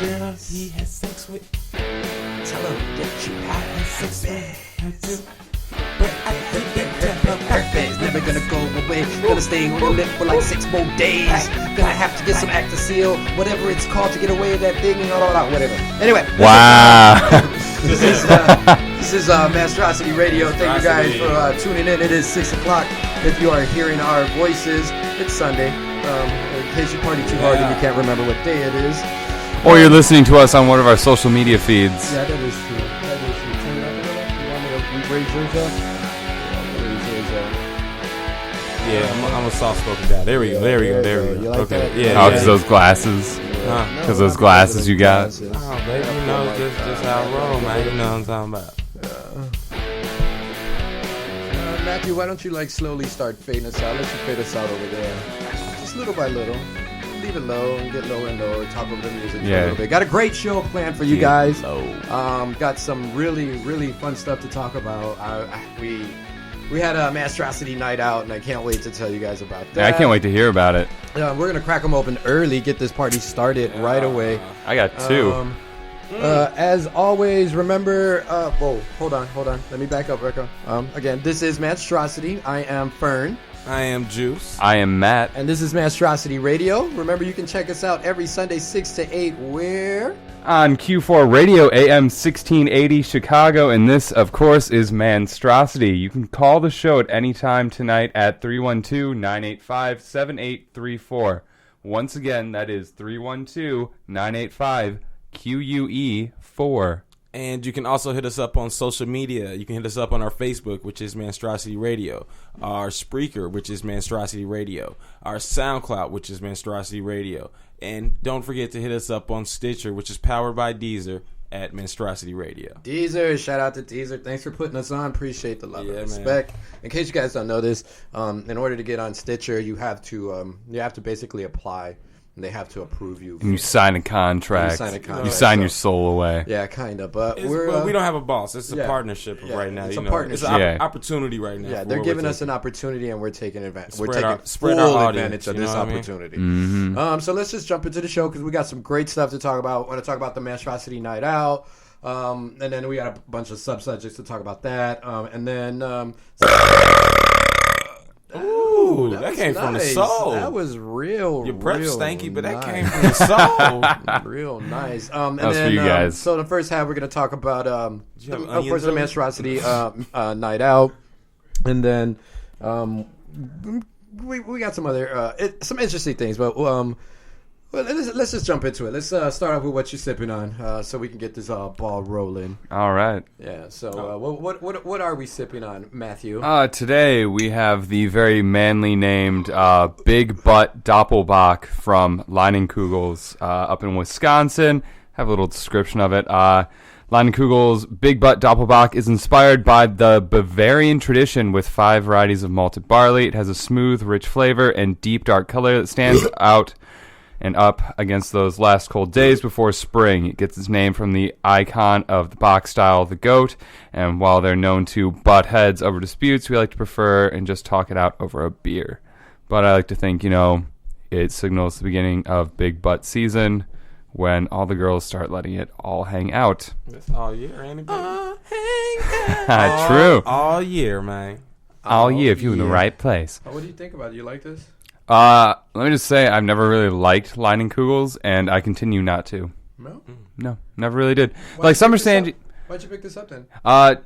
girls he has sex with. Tell him that you have sex with. Birthday's never gonna go away. Gonna stay on your lip for like 6 more days. Gonna have to get some Actisil, whatever it's called, to get away with that thing. Whatever. Anyway. Wow. This is Monstrosity Radio. Thank you guys for tuning in. It is 6 o'clock. If you are hearing our voices, it's Sunday. In case you party too hard and you can't remember what day it is. Or you're listening to us on one of our social media feeds. Yeah, that is true. Turn it up. You want me to raise yours up? Yeah, I'm a soft-spoken guy. There we go. You like Okay. that? Yeah. Oh, because those glasses. Because those glasses you got. Oh, baby, you know, just how I roll, man. You know what I'm talking about. Matthew, why don't you slowly start fading us out? Let you fade us out over there. Just little by little. Leave it low and get lower and lower. Talk over the music for a little bit. Got a great show planned for you guys. Got some really, really fun stuff to talk about. We had a Monstrosity night out, and I can't wait to tell you guys about that. Yeah, I can't wait to hear about it. We're going to crack them open early, get this party started right away. I got 2. As always, remember... whoa, hold on. Let me back up, Rico. Again, this is Monstrosity. I am Fern. I am Juice. I am Matt. And this is Monstrosity Radio. Remember, you can check us out every Sunday, 6 to 8. Where? On Q4 Radio, AM 1680 Chicago. And this, of course, is Monstrosity. You can call the show at any time tonight at 312-985-7834. Once again, that is 312-985-QUE4. And you can also hit us up on social media. You can hit us up on our Facebook, which is Monstrosity Radio, our Spreaker, which is Monstrosity Radio, our SoundCloud, which is Monstrosity Radio. And don't forget to hit us up on Stitcher, which is powered by Deezer, at Monstrosity Radio. Deezer, shout out to Deezer. Thanks for putting us on. Appreciate the love and respect. Man. In case you guys don't know this, in order to get on Stitcher, you have to basically apply. And they have to approve you. And you sign a contract. You sign your soul away. Yeah, kind of. But we don't have a boss. It's a partnership right now. It's a partnership. It's an opportunity right now. Yeah, they're giving us an opportunity, and we're taking advantage. We're taking full advantage of this opportunity. Mm-hmm. So let's just jump into the show because we got some great stuff to talk about. I want to talk about the Monstrosity Night Out. And then we got a bunch of sub-subjects to talk about that. And then... Ooh, that came from the soul. That was real. Your breath real stanky, but nice. that came from the soul. Real nice. And that was then, for you guys. So the first half, we're going to talk about, of course, the Monstrosity Night Out. And then we got some other, some interesting things. But let's just jump into it. Let's start off with what you're sipping on so we can get this ball rolling. All right. Yeah, so what are we sipping on, Matthew? Today we have the very manly named Big Butt Doppelbock from Leinenkugel's up in Wisconsin. Have a little description of it. Leinenkugel's Big Butt Doppelbock is inspired by the Bavarian tradition with 5 varieties of malted barley. It has a smooth, rich flavor and deep, dark color that stands out and up against those last cold days before spring. It gets its name from the icon of the box style, the goat, and while they're known to butt heads over disputes, we like to prefer and just talk it out over a beer. But I like to think, it signals the beginning of big butt season when all the girls start letting it all hang out. That's all year, ain't it? All hang out. True. All year, man. All year if you're in the right place. What do you think about it? You like this? Let me just say, I've never really liked Leinenkugel's, and I continue not to. No, never really did. Like Summer Sand. Why'd you pick this up then? The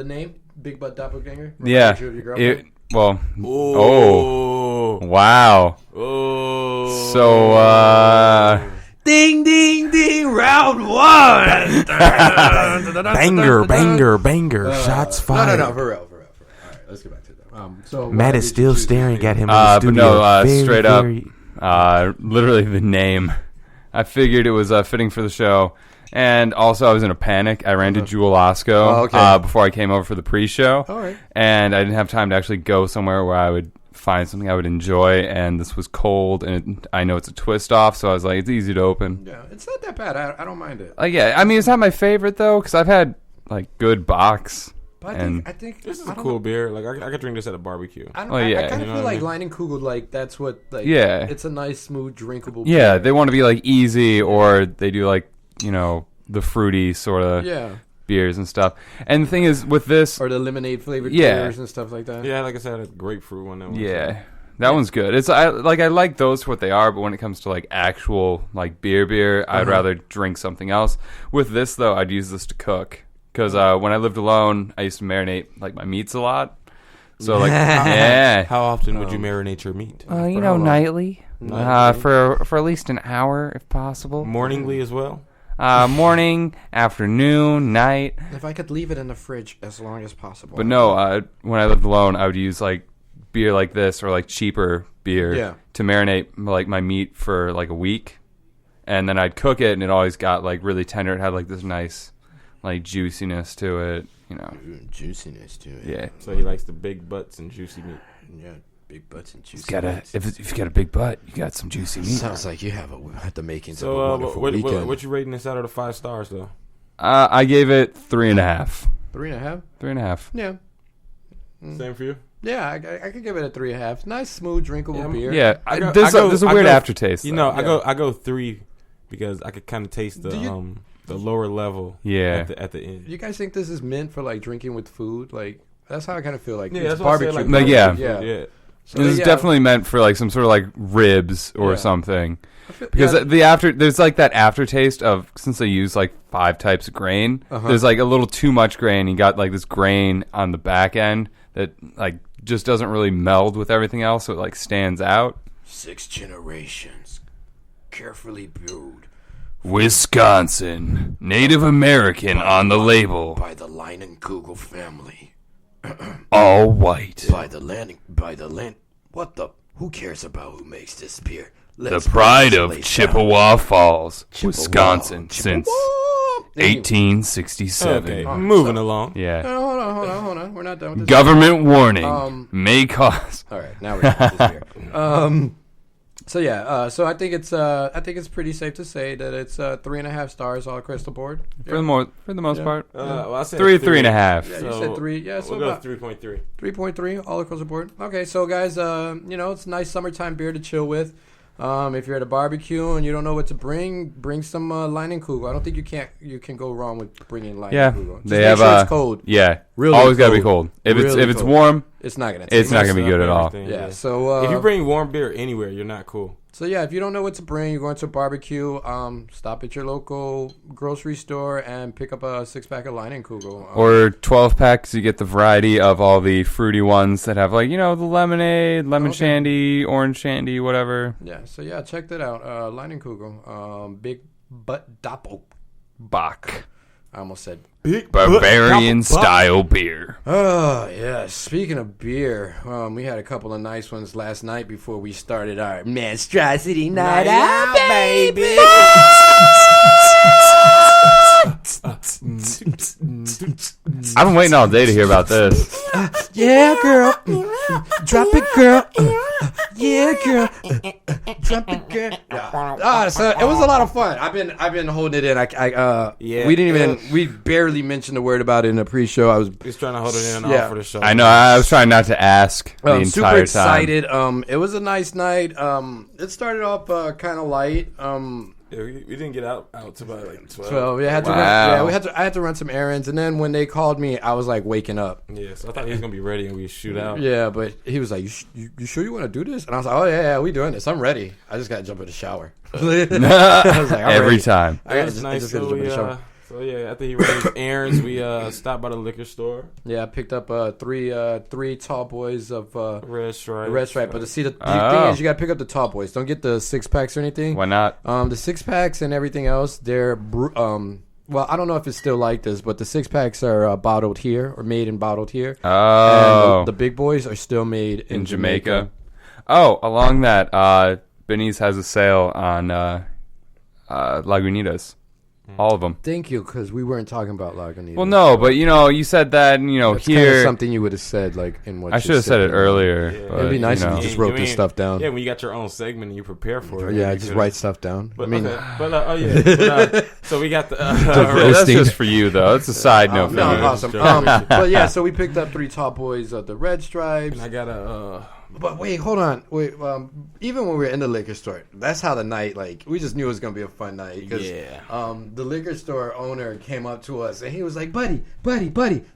name, Big Butt Doppelganger. Yeah. Wow. Oh. So, ding, ding, ding, round 1. Banger. Shots fired. No, for real. All right, let's get back to that. So Matt is still staring at him in the studio. But no, straight up, literally the name. I figured it was fitting for the show. And also, I was in a panic. I ran to Jewel Osco before I came over for the pre-show. All right. And I didn't have time to actually go somewhere where I would find something I would enjoy. And this was cold, and I know it's a twist off, so I was like, it's easy to open. Yeah, it's not that bad. I don't mind it. Yeah, I mean, it's not my favorite, though, because I've had, good box. But I think this is a cool beer. Like I could drink this at a barbecue. I kind of feel like Leinenkugel, that's what, it's a nice, smooth, drinkable beer. Yeah, they want to be, easy, or they do, the fruity sort of Yeah. beers and stuff. And the thing is with this, Or the lemonade flavored Yeah. beers and stuff like that. Yeah, like I said, a grapefruit one. That yeah, that one's good. I like those for what they are, but when it comes to like actual like beer, I'd rather drink something else. With this though, I'd use this to cook because when I lived alone, I used to marinate like my meats a lot. So like, yeah. How often would you marinate your meat? Nightly. Nightly. For at least an hour if possible. Morningly as well. Morning, afternoon, night. If I could leave it in the fridge as long as possible. But no, when I lived alone, I would use like beer like this or like cheaper beer to marinate like my meat for like a week, and then I'd cook it, and it always got like really tender. It had like this nice like juiciness to it, Juiciness to it. Yeah. So he likes the big butts and juicy meat. Yeah, big butts and juicy meats. If you got a big butt, you got some juicy meat. Sounds like you have the makings of a So wonderful weekend. what you rating this out of the 5 stars though? I gave it 3.5. 3.5? 3.5. Yeah. Same for you. Yeah, I could give it a 3.5. Nice, smooth, drinkable beer. Yeah, I go- there's a I weird go- aftertaste. You know, though. I go 3 because I could kind of taste the lower level. Yeah. At the end. You guys think this is meant for like drinking with food? Like that's how I kind of feel like Yeah, it's that's what I said, barbecue. like, But yeah. yeah. So, This is definitely meant for like some sort of like ribs or Yeah. something. feel- Because yeah, there's like that aftertaste of, since they use like 5 types of grain, Uh-huh. there's like a little too much grain. You got like this grain on the back end that like just doesn't really meld with everything else, so it like stands out. 6 generations, carefully brewed Wisconsin, Native American on the label, by the Leinenkugel family. all white. By the land. What the? Who cares about who makes this beer? The pride of Chippewa Falls, Wisconsin, since Anyway. 1867. Okay, moving along. Yeah. Hold on. We're not done with this. Government warning may cause. All right, now we're done with this beer. So yeah, so I think it's pretty safe to say that it's 3.5 stars all across the board. For the most part, Well, I said 3.5. Yeah, you said 3. Yeah, so we'll go about 3.3. 3.3 all across the board. Okay, so guys, it's a nice summertime beer to chill with. If you're at a barbecue and you don't know what to bring some Leinenkugel. I don't think you can go wrong with bringing Leinenkugel. Yeah, Just they make have sure it's cold. Yeah, Really always gotta be cold. cold. If Really it's cold. warm, It's not gonna. it's not gonna be Messing good up at all. everything, Yeah. So if you bring warm beer anywhere, you're not cool. So yeah, if you don't know what to bring, you're going to a barbecue. Stop at your local grocery store and pick up a 6-pack of Leinenkugel. Or 12 packs, you get the variety of all the fruity ones that have like the lemonade, lemon shandy, orange shandy, whatever. Yeah. So yeah, check that out. Leinenkugel. Big butt doppel. Bach. I almost said. Bavarian style beer. Oh yeah. Speaking of beer, we had a couple of nice ones last night before we started our monstrosity night out, baby. I've been waiting all day to hear about this. Yeah, girl. Drop it, girl. Yeah, girl. Drop it, girl. So it was a lot of fun. I've been holding it in. Yeah. We didn't even. We barely mentioned a word about it in the pre-show. I was Just trying to hold it in Yeah. all for the show. I know. I was trying not to ask the entire super time. excited. It was a nice night. It started off kind of light. Yeah, we didn't get out to about like 12. So we had to. Wow. I had to run some errands, and then when they called me, I was like waking up. Yeah, so I thought he was gonna be ready and we'd shoot out. Yeah, but he was like, "You sure you want to do this?" And I was like, "Oh yeah, we doing this. I'm ready. I just gotta jump in the shower." I was like, "I'm Every ready." time. I That gotta was just, nice. I just gotta jump in the shower. So yeah, after he ran his errands, we stopped by the liquor store. Yeah, I picked up three tall boys of Red Stripe. Red Stripe. But the thing Oh. is, you gotta pick up the tall boys. Don't get the 6-packs or anything. Why not? The 6-packs and everything else, they're well, I don't know if it's still like this, but the 6-packs are bottled here or made and bottled here. Oh. And the big boys are still made in Jamaica. Oh, along that, Benny's has a sale on Lagunitas. All of them. Thank you, because we weren't talking about Lagunitas. Well, no, but you said that, and That's kind of here. something you would have said, like in what I you should have said it earlier. Yeah. But, It'd be nice if you know. just wrote this stuff down. Yeah, when you got your own segment and you prepare for it. Yeah, you just could've- write stuff down. But, I mean, okay. But yeah. So we got the. That's roasting. just for you, though. It's a side note for no, you. awesome. Sure. But yeah, so we picked up 3 tall boys of the Red Stripes. And I got a But wait, hold on. Wait, even when we were in the liquor store, that's how the night, like, we just knew it was going to be a fun night. Cause, the liquor store owner came up to us, and he was like, buddy,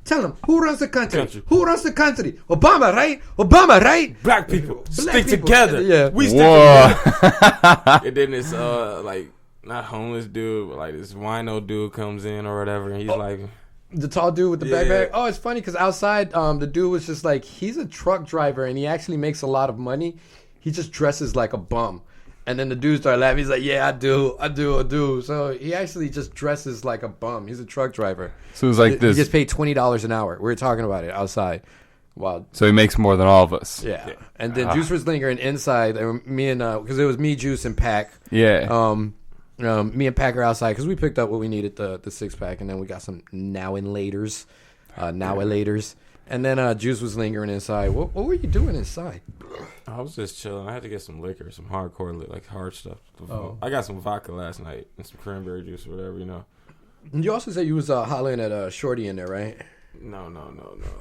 tell him, who runs the country? Who runs the country? Obama, right? Black people. Stick together. Yeah. We stick together. And then this, like, not homeless dude, but, like, this wino dude comes in or whatever, and he's like... The tall dude with the backpack. Oh, it's funny because outside, the dude was just like, he's a truck driver and he actually makes a lot of money. He just dresses like a bum. And then the dude started laughing. He's like, yeah, I do. So he actually just dresses like a bum. He's a truck driver. So it was like this. He gets paid $20 an hour. We were talking about it outside. Wow. So he makes more than all of us. Yeah. And then Juice was lingering inside. And me and, because it was me, Juice, and Pac. Yeah. Me and Pac are outside because we picked up what we needed, the 6-pack, and then we got some now and laters. And then Juice was lingering inside. What were you doing inside? I was just chilling. I had to get some liquor, some hardcore, like hard stuff. Oh. I got some vodka last night and some cranberry juice or whatever, you know. You also said you was hollering at Shorty in there, right? No.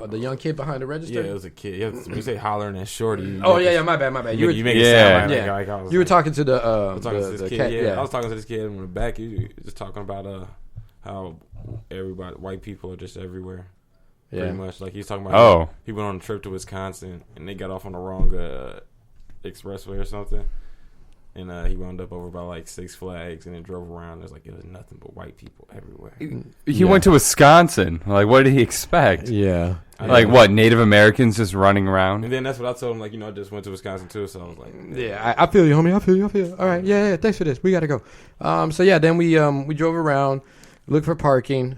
The young kid behind the register? Yeah, it was a kid. When you say hollering at Shorty. My bad. You make it sound like I was you were talking to the kid. cat, Yeah, I was talking to this kid in the back. You just talking about how everybody, white people are just everywhere. Pretty much. Like he's talking about he went on a trip to Wisconsin and they got off on the wrong expressway or something. And he wound up over by like Six Flags and then drove around. It was nothing but white people everywhere. He went to Wisconsin. Like, what did he expect? Yeah. Like, what, Native Americans just running around? And then that's what I told him. Like, I just went to Wisconsin too. So I was like, yeah, I feel you, homie. I feel you. All right. Yeah. Thanks for this. We got to go. Then we drove around, looked for parking,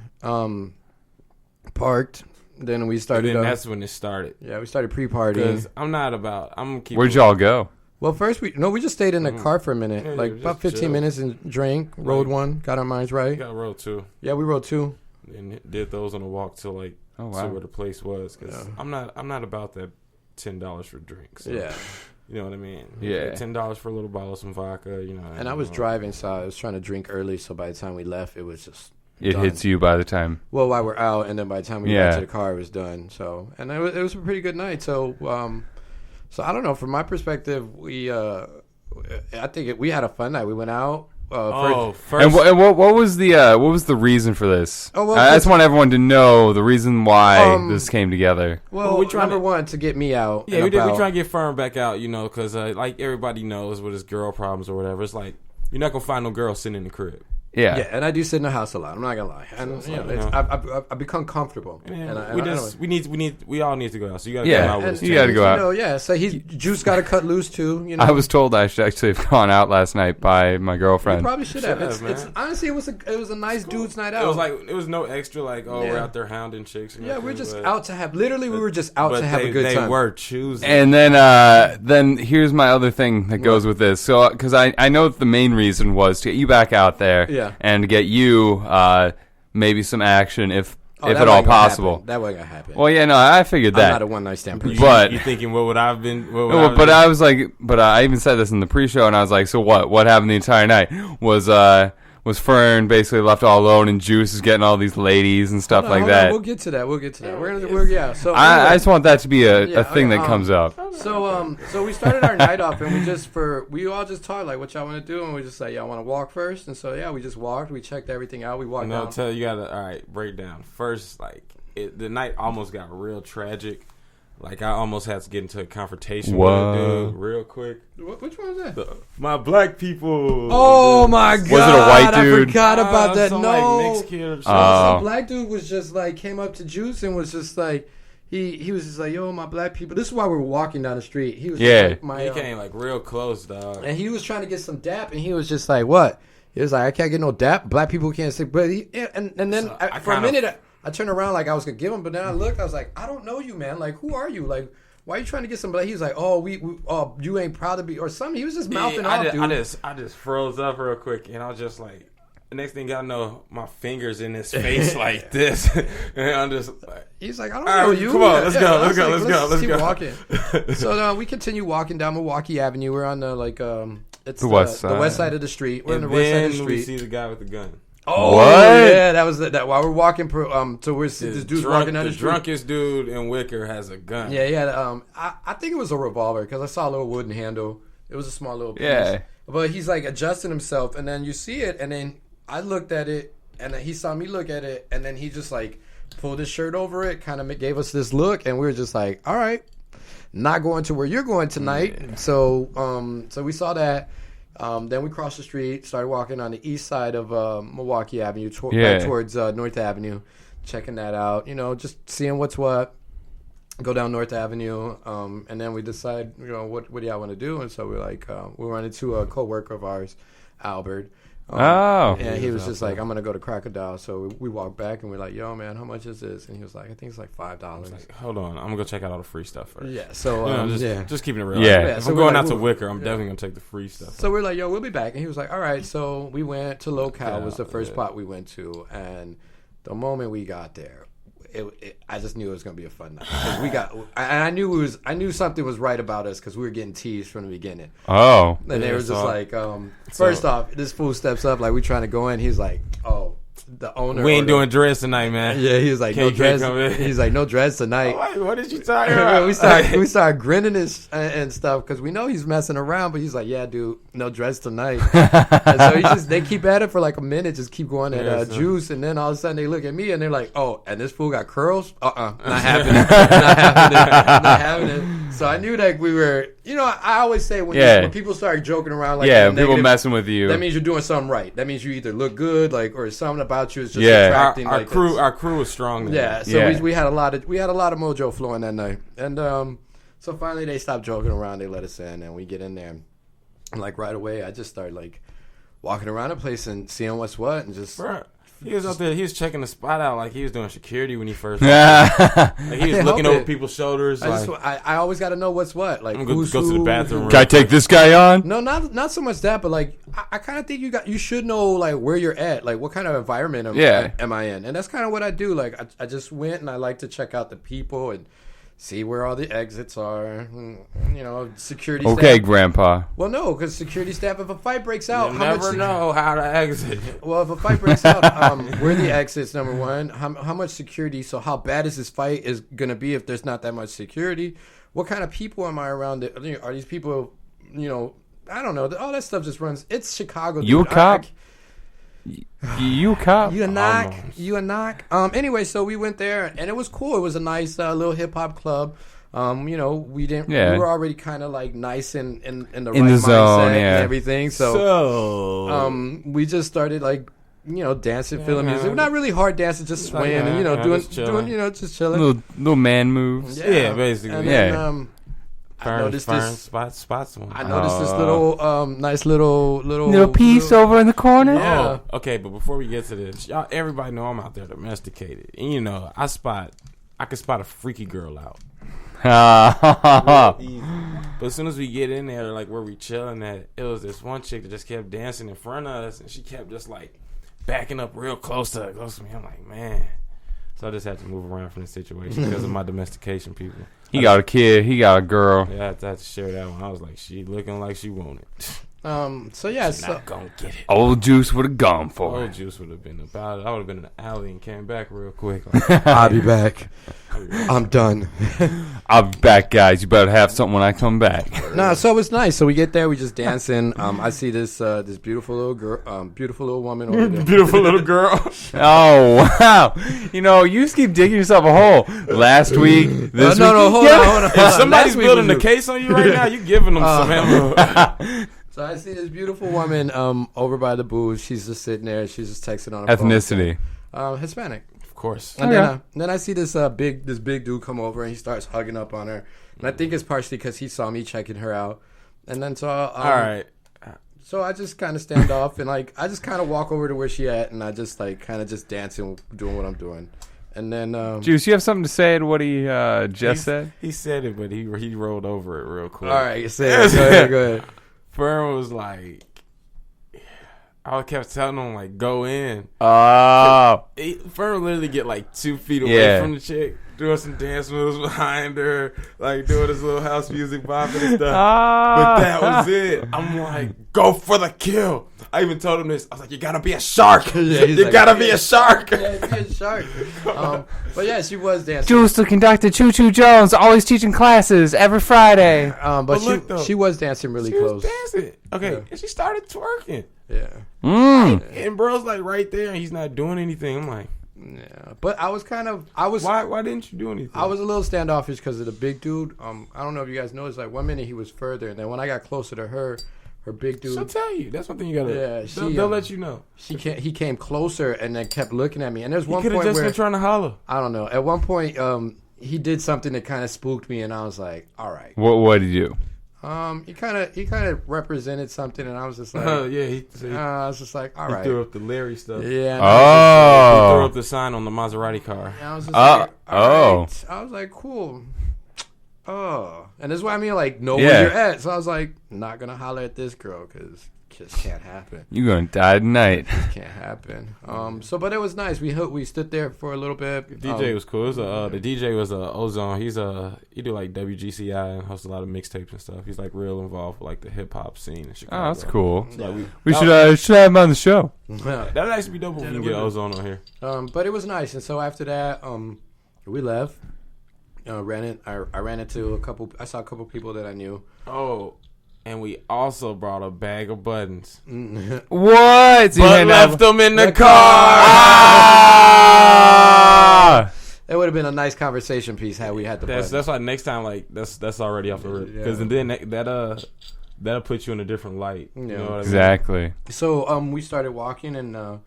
parked. Then we started. And then that's when it started. Yeah, we started pre-partying. Because I'm keeping. Where'd y'all go? Well, first we just stayed in the car for a minute, like about 15 chill. minutes, and drank, rode one, got our minds right. We got rode two. Yeah, we rode two. And did those on the walk to to where the place was. Because I'm not about that $10 for drinks. So, yeah. You know what I mean? Yeah. $10 for a little bottle of some vodka, And I was driving, so I was trying to drink early, so by the time we left, it was just It done. hits you by the time. Well, while we're out, and then by the time we got to the car, it was done. So, and it was a pretty good night. So, so I don't know. From my perspective, I think we had a fun night. We went out. First. And what was the reason for this? Oh, well, I just want everyone to know the reason why this came together. Well, we number one, to get me out. Yeah, we try to get Fern back out, because like everybody knows with his girl problems or whatever. It's like you're not gonna find no girl sitting in the crib. Yeah, and I do sit in the house a lot. I'm not gonna lie. And I've become comfortable. We all need to go out. So you gotta go out with us. You gotta go out. So Juice got to cut loose too. I was told I should actually have gone out last night by my girlfriend. You probably should have. It's honestly, it was a nice dude's night out. It was no extra we're out there hounding chicks. Yeah, we're just out to have. Literally, we were just out to have a good time. They were choosing. And then here's my other thing that goes with this. So because I know that the main reason was to get you back out there, and to get you maybe some action if at all possible. That wasn't gonna happen. Well, yeah, no, I figured that. I'm not a one night stand person. But you thinking what would I've been? But I was like, I even said this in the pre-show, and I was like, so what? What happened the entire night? Was Fern basically left all alone, and Juice is getting all these ladies and stuff like that. We'll get to that. So I just want that to be a thing that comes up. So we started our night off, and we all just talked like, what y'all want to do, and we just like, y'all want to walk first, and so we just walked. We checked everything out. We walked. No, you gotta break down first. Like the night almost got real tragic. Like, I almost had to get into a confrontation with a dude real quick. Which one was that? My black people. Oh, my God. Was it a white dude? I forgot about that. No. Like, mixed kid or some black dude was just, like, came up to Juice and was just, like, he was just like, yo, my black people. This is why we were walking down the street. He was just like, he came, like, real close, dog. And he was trying to get some dap, and he was just like, what? He was like, I can't get no dap. Black people can't say. But and then for a minute, I turned around like I was going to give him, but then I looked, I was like, I don't know you, man. Like, who are you? Like, why are you trying to get somebody? He was like, you ain't proud to be, or something. He was just mouthing off, dude. I just froze up real quick, and I was just like, the next thing I know, my fingers in his face like this, and I'm just like, he's like, I don't know you. Come on, let's go. Let's keep walking. So we continue walking down Milwaukee Avenue. We're on the it's the west side. The west side of the street. We're on the west side of the street. We see the guy with the gun. Oh What? yeah, that was that. While we're walking, so we're this dude's walking down the The street. drunkest dude in Wicker has a gun. Yeah, yeah. I think it was a revolver because I saw a little wooden handle. It was a small little piece. Yeah. But he's like adjusting himself, and then you see it, and then I looked at it, and then he saw me look at it, and then he just like pulled his shirt over it, kind of gave us this look, and we were just like, all right, not going to where you're going tonight. Yeah. So we saw that. Then we crossed the street, started walking on the east side of Milwaukee Avenue, back towards North Avenue, checking that out. You know, just seeing what's what. Go down North Avenue, and then we decide, you know, what do y'all want to do? And so we're like, we run into a co-worker of ours, Albert. And he was just like, I'm gonna go to Crocodile. So we walked back and we're like, yo, man, how much is this? And he was like, I think it's like $5. Like, hold on, I'm gonna go check out all the free stuff first. Yeah. So just keeping it real. Yeah. If I'm going out to Wicker, I'm definitely gonna take the free stuff. So we're like, yo, we'll be back. And he was like, all right. So we went to Locale. Was the first spot we went to, and the moment we got there, I just knew it was gonna be a fun night. 'Cause I knew something was right about us because we were getting teased from the beginning. Oh, and they were just like, first off, this fool steps up like we trying to go in. He's like, oh, the owner. We ain't doing dreads tonight, man. Yeah, he was like, no dreads. He's like, no dreads tonight. Oh, what did you talking about? we started grinning and stuff because we know he's messing around, but he's like, yeah, dude, no dreads tonight. And so they keep at it for like a minute, just keep going at juice, and then all of a sudden they look at me and they're like, oh, and this fool got curls? Not happening. Not happening. So I knew that we were, you know, I always say when people start joking around like people messing with you, that means you're doing something right. That means you either look good, like, or something about you is just attracting. Our crew was strong. Yeah, so we had a lot of mojo flowing that night, and so finally they stopped joking around. They let us in, and we get in there, and like right away, I just started like walking around the place and seeing what's what, and just. Bruh. He was out there. He was checking the spot out like he was doing security when he first. Like he was looking over people's shoulders. I always got to know what's what. Like, I'm gonna go to the bathroom. Can I take this guy on? No, not so much that, but like I kind of think you should know like where you're at, like what kind of environment am I in, and that's kind of what I do. Like I just went and I like to check out the people and see where all the exits are. You know, security. Okay, staff. Grandpa. Well, no, because security staff. If a fight breaks out, you never know how to exit. Well, if a fight breaks out, where the exits? Number one, how much security? So how bad is this fight is gonna be if there's not that much security? What kind of people am I around? Are these people? You know, I don't know. All that stuff just runs. It's Chicago. You a cop? You a cop? You a knock? You a knock? Anyway, so we went there and it was cool. It was a nice little hip hop club. You know, we were already kind of like nice in the right zone, mindset and everything. So we just started like, you know, dancing, feeling music. Not really hard dancing, just swaying and, you know, doing, you know, just chilling. Little man moves. Yeah, basically. And then, I noticed this little nice little piece over in the corner. Yeah. Oh, okay, but before we get to this, y'all, everybody know I'm out there domesticated, and you know I can spot a freaky girl out. But as soon as we get in there, like where we chilling at, it was this one chick that just kept dancing in front of us, and she kept just like backing up real close to me. I'm like, man. So I just had to move around from the situation because of my domestication, people. He got a kid. He got a girl. Yeah, I had to share that one. I was like, she looking like she wanted. So yeah, She's not gonna get it. Old Juice would have gone for it. Old Juice would have been about it. I would have been in the alley and came back real quick. I'll be back. I'm done. I'll be back, guys. You better have something when I come back. No, so it's nice. So we get there, we just dancing. I see this beautiful little girl, beautiful little woman over there. Beautiful little girl. Oh wow! You know, you just keep digging yourself a hole. Last week, this week. No, hold on. If somebody's building the case on you right now, you giving them some ammo. So I see this beautiful woman over by the booth. She's just sitting there. She's just texting on her ethnicity. Phone. Hispanic. Of course. And then I see this big dude come over and he starts hugging up on her. And I think it's partially because he saw me checking her out. And then all right. So I just kind of stand off and like I just kind of walk over to where she at and I just like kind of just dancing, doing what I'm doing. And then Juice, you have something to say to what he just said? He said it, but he rolled over it real quick. All right, say it. Go ahead. Fern was like, I kept telling him like, go in. Oh. Fern would literally get like 2 feet away from the chick. doing some dance moves behind her, like doing this little house music bopping and stuff. But that was it. I'm like, go for the kill. I even told him this. I was like, you gotta be a shark. You gotta be a shark. Yeah, be a shark. But yeah, she was dancing. Jules the conductor, Choo Choo Jones, always teaching classes every Friday. But she was dancing really close. She was dancing. Okay, and she started twerking. Yeah. And bro's like right there, and he's not doing anything. I'm like, yeah. But I was why didn't you do anything? I was a little standoffish because of the big dude. I don't know if you guys noticed. Like 1 minute he was further, and then when I got closer to her big dude. She'll tell you. That's one thing you gotta. Yeah, they'll let you know. He came closer and then kept looking at me. And there's one point could have just where been trying to holler. I don't know. At one point, he did something that kind of spooked me, and I was like, all right. What did you do? He kind of represented something, and I was just like, I was just like, all right. He threw up the Larry stuff. Yeah. He threw up the sign on the Maserati car. And I was just like, all right. I was like, cool. Oh, and that's why I mean, like, know where you're at. So I was like, not gonna holler at this girl because just can't happen. You're gonna die tonight. Just can't happen. But it was nice. We stood there for a little bit. The DJ was cool. The DJ was Ozone. He do like WGCI and hosts a lot of mixtapes and stuff. He's like real involved with like the hip hop scene in Chicago. Oh, that's cool. Yeah. Like we should have him on the show. That'd actually be dope if we can get Ozone on here. But it was nice, and so after that, we left. I ran into I saw a couple people that I knew. Oh, and we also brought a bag of buttons. What? But left them in the car. It would have been a nice conversation piece had we had the buttons. That's why next time, like that's already off the rip, because then that'll put you in a different light. You know what I mean? Exactly. So we started walking and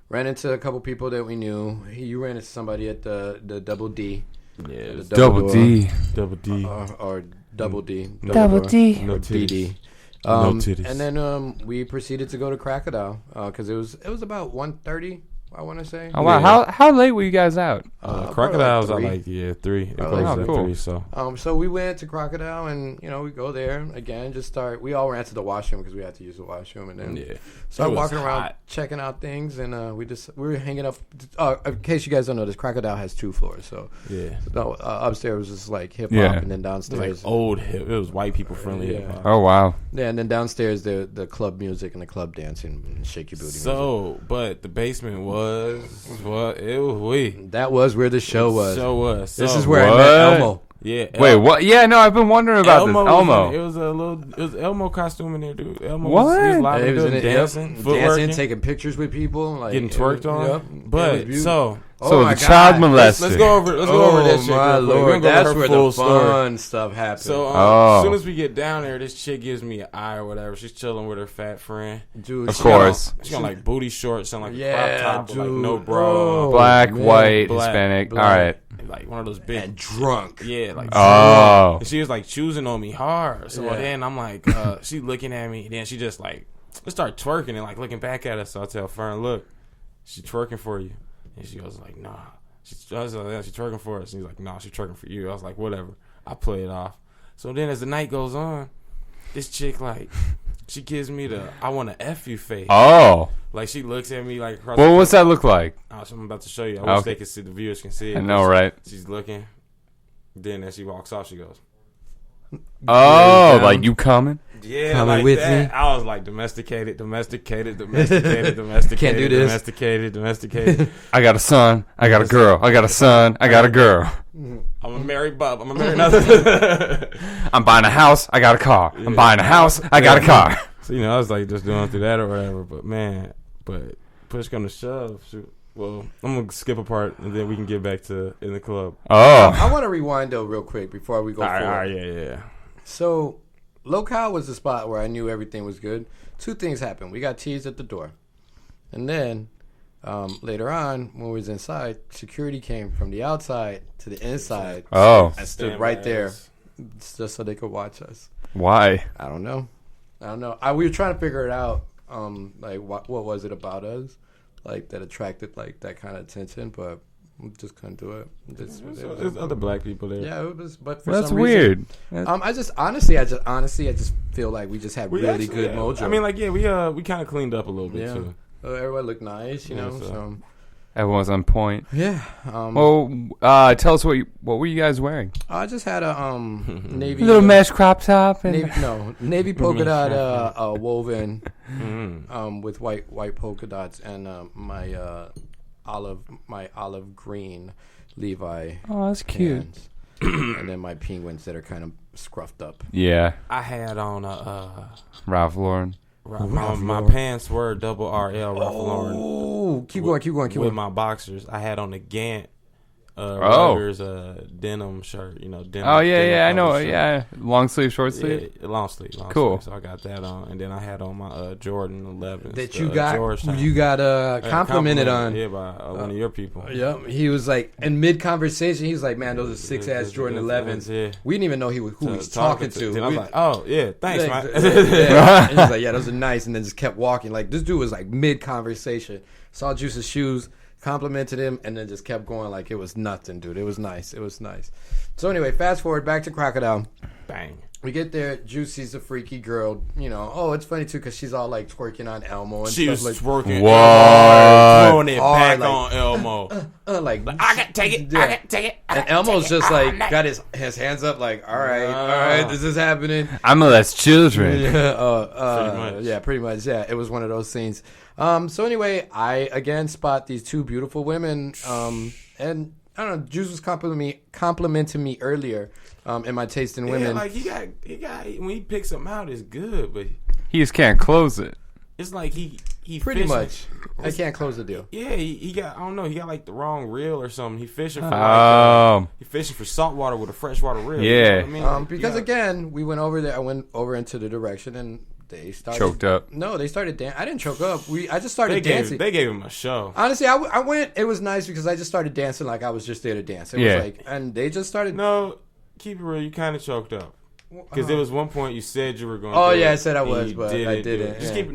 ran into a couple people that we knew. You ran into somebody at the Double D. Yeah, Double D. Double D. Or Double D. Double D. No titties. No titties. And then we proceeded to go to Crocodile because it was about 1:30, I want to say. Oh wow! Yeah. How late were you guys out? Crocodiles are 3. like 3. It Oh, closes at cool. 3. So so we went to Crocodile and we go there again. We all ran to the washroom because we had to use the washroom and then started walking around checking out things and we were hanging up. In case you guys don't know, this Crocodile has 2 floors. So upstairs was just like hip hop and then downstairs like old hip. It was white people friendly hip hop. Oh wow! Yeah, and then downstairs the club music and the club dancing and shake your booty. So, but the basement was what it was. That was where the show was. So this is where I met Elmo. Yeah. Wait, what? Yeah, no, I've been wondering about this. Elmo. It was Elmo costume in there, dude. Elmo What? was live He was in it, dancing, dancing, taking pictures with people, like getting twerked on. Yep. But so the child molester. Let's go over that shit. My real quick. Lord, that's where the story. fun stuff happens. So as soon as we get down there, this chick gives me an eye or whatever. She's chilling with her fat friend. Dude, of course. She got like booty shorts and like a crop top with like no bra. Oh, Black, man. white, Hispanic. All right. Like one of those big and drunk. Yeah, like oh. And she was like choosing on me hard. So then I'm like, she looking at me. Then she just like start twerking and like looking back at us. So I tell Fern, look, she twerking for you. And she goes like, nah. I was like, she twerking for us. And he's like, nah, she twerking for you. I was like, whatever. I play it off. So then as the night goes on, this chick like, she gives me the I want to F you face. Oh. Like she looks at me like across Well, what's that look like? I'm about to show you. I wish they could see, the viewers can see it. I know, right? She's looking. Then as she walks off, she goes, oh, like you coming? Yeah, coming like with that. me. I was like domesticated. Can't do this. Domesticated. I got a son. I got a girl. I got a son. I got a girl. I'm a married bub. I'm a married another. I'm buying a house. I got a car. I'm buying a house. I got a car. So I was like just going through that or whatever. But man, push come to shove. Shoot. Well, I'm gonna skip a part and then we can get back to in the club. Oh. I want to rewind though real quick before we go forward. All right, yeah. So, Locale was the spot where I knew everything was good. 2 things happened. We got teased at the door. And then, later on, when we was inside, security came from the outside to the inside. Oh. And stood right there just so they could watch us. Why? I don't know. We were trying to figure it out. Like, what was it about us? Like, that attracted, like, that kind of attention, but we just couldn't do it. There's other black people there. Yeah, it was, but for That's some weird. reason, I just honestly feel like we just had really good mojo. I mean, like, we kind of cleaned up a little bit too. Everybody looked nice, you know. so. So Everyone's on point. Yeah. Well, tell us what were you guys wearing? I just had a navy Little mesh crop top and navy polka dot woven with white polka dots and my olive green Levi. Oh, that's cute. Pants. And then my penguins that are kind of scruffed up. Yeah. I had on Ralph Lauren. My pants were double RL Ralph Lauren. Oh, keep going. With my boxers, I had on the Gant Rogers denim shirt. Denim. Oh yeah, denim I know. shirt. Yeah, long sleeve, short sleeve. Yeah, long sleeve. Cool. So I got that on, and then I had on my Jordan 11s that you got complimented on. Yeah, by one of your people. Yep. He was like in mid conversation. He was like, "Man, those are 6-ass Jordan 11s." Yeah. We didn't even know who he was talking to. And I was like, "Oh yeah, thanks, man." And he was like, "Yeah, those are nice," and then just kept walking. Like this dude was like mid conversation. Saw Juice's shoes. Complimented him and then just kept going like it was nothing, dude. It was nice. So anyway, fast forward back to Crocodile. Bang. We get there. Juicy's a freaky girl. It's funny too because she's all like twerking on Elmo and she stuff was like twerking. Whoa. Throwing it back on Elmo. like I can take it. Yeah. I can take it. And Elmo's just like got his hands up like, all right, this is happening. I'm molest children. Pretty much. Yeah, it was one of those scenes. So anyway, I again spot these two beautiful women, and I don't know. Juice was complimenting me earlier, in my taste in women. Like he got when he picks them out, it's good, but he just can't close it. It's like he pretty fishing. much. I can't close the deal. Yeah, he got I don't know. He got like the wrong reel or something. He fishing for he fishing for saltwater with a freshwater reel. Yeah, you know what I mean? Because again, we went over there. I went over into the direction and. They started choked up. No, they started dancing. I didn't choke up. I just started dancing. They gave him a show. Honestly, I went. It was nice because I just started dancing like I was just there to dance. It was like, and they just started. No, keep it real. You kind of choked up. Because there was one point you said you were going. Oh to yeah, I said I was, but I didn't. Just keep.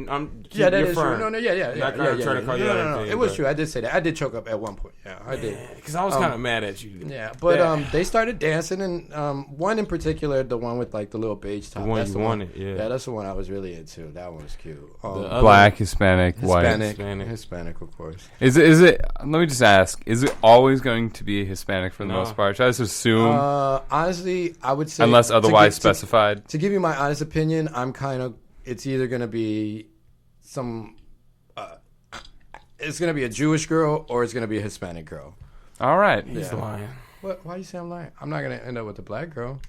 Yeah, that is firm. true. No, yeah. Not trying to call you out. It was true. I did say that. I did choke up at one point. Yeah, I did. Because I was kind of mad at you. Yeah, but they started dancing, and one in particular, the one with like the little beige top. The one that's you the wanted. One. Yeah, that's the one I was really into. That one was cute. Black, Hispanic, white. Hispanic, of course. Is it? Let me just ask: is it always going to be Hispanic for the most part? Should I just assume? Honestly, I would say unless otherwise specified. To give you my honest opinion, I'm kind of. It's either going to be some. It's going to be a Jewish girl or it's going to be a Hispanic girl. All right. He's lying. What? Why do you say I'm lying? I'm not going to end up with a black girl.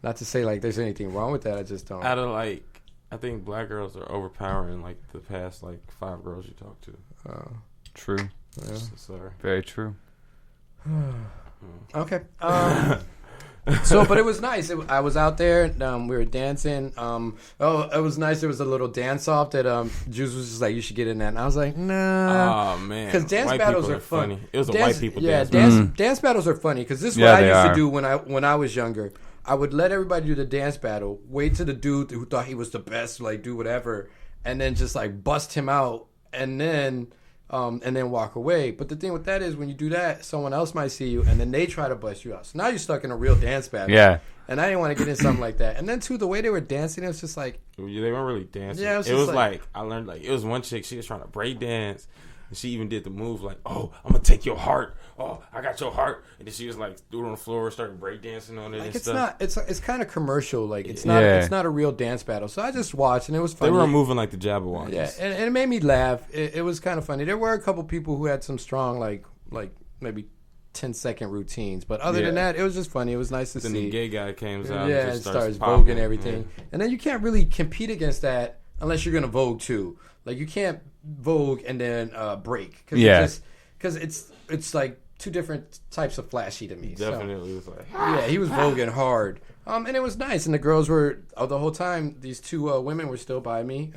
Not to say like there's anything wrong with that. I just don't. Out of like, I think black girls are overpowering like the past like 5 girls you talk to. True. Yeah. Sorry. Very true. Okay. So, but it was nice. I was out there. We were dancing. It was nice. There was a little dance off that Juice was just like, "You should get in that." And I was like, "Nah." Oh man, because dance white battles are funny. It was a white people dance. Dance battles are funny because this is what I used to do when I was younger. I would let everybody do the dance battle. Wait till the dude who thought he was the best, like do whatever, and then just like bust him out, and then walk away. But the thing with that is when you do that, someone else might see you, and then they try to bust you out. So now you're stuck in a real dance battle. Yeah. And I didn't want to get in something like that. And then too, the way they were dancing, it was just like they weren't really dancing. Yeah, it was like I learned like it was one chick. She was trying to break dance. And she even did the move like, "Oh, I'm gonna take your heart. Oh, I got your heart." And then she was like, threw it on the floor, started breakdancing on it. Like and it's stuff. it's kind of commercial. Like it's not a real dance battle. So I just watched and it was funny. They were moving like the Jabberwockies. Yeah, and it made me laugh. It was kind of funny. There were a couple people who had some strong like maybe 10-second routines, but other than that, it was just funny. It was nice to see. Then the gay guy comes out, and just starts voguing and everything. Yeah. And then you can't really compete against that unless you're gonna vogue too. Like you can't vogue and then break because it's like two different types of flashy to me. Definitely, was like he was voguing hard, and it was nice. And the girls were the whole time. These two women were still by me,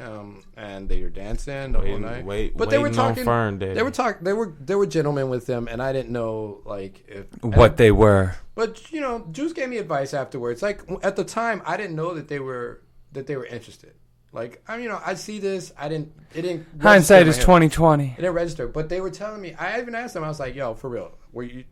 and they were dancing the whole night. But they were talking. They were talking. There were gentlemen with them, and I didn't know like what they were. But Juice gave me advice afterwards. Like at the time, I didn't know that they were interested. Like I see this. It didn't. Hindsight is 20/20. It didn't register, but they were telling me. I even asked them. I was like, "Yo, for real,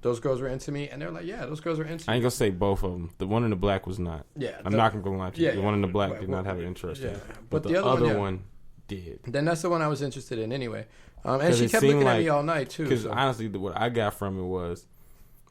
those girls were into me?" And they're like, "Yeah, those girls were into me." I ain't gonna say both of them. The one in the black was not. Yeah, I'm not gonna lie to you. Yeah, the one in the black did not have an interest. Yeah, in. But the other one did. Then that's the one I was interested in anyway. And she kept looking at me all night too. Because so. honestly, what I got from it was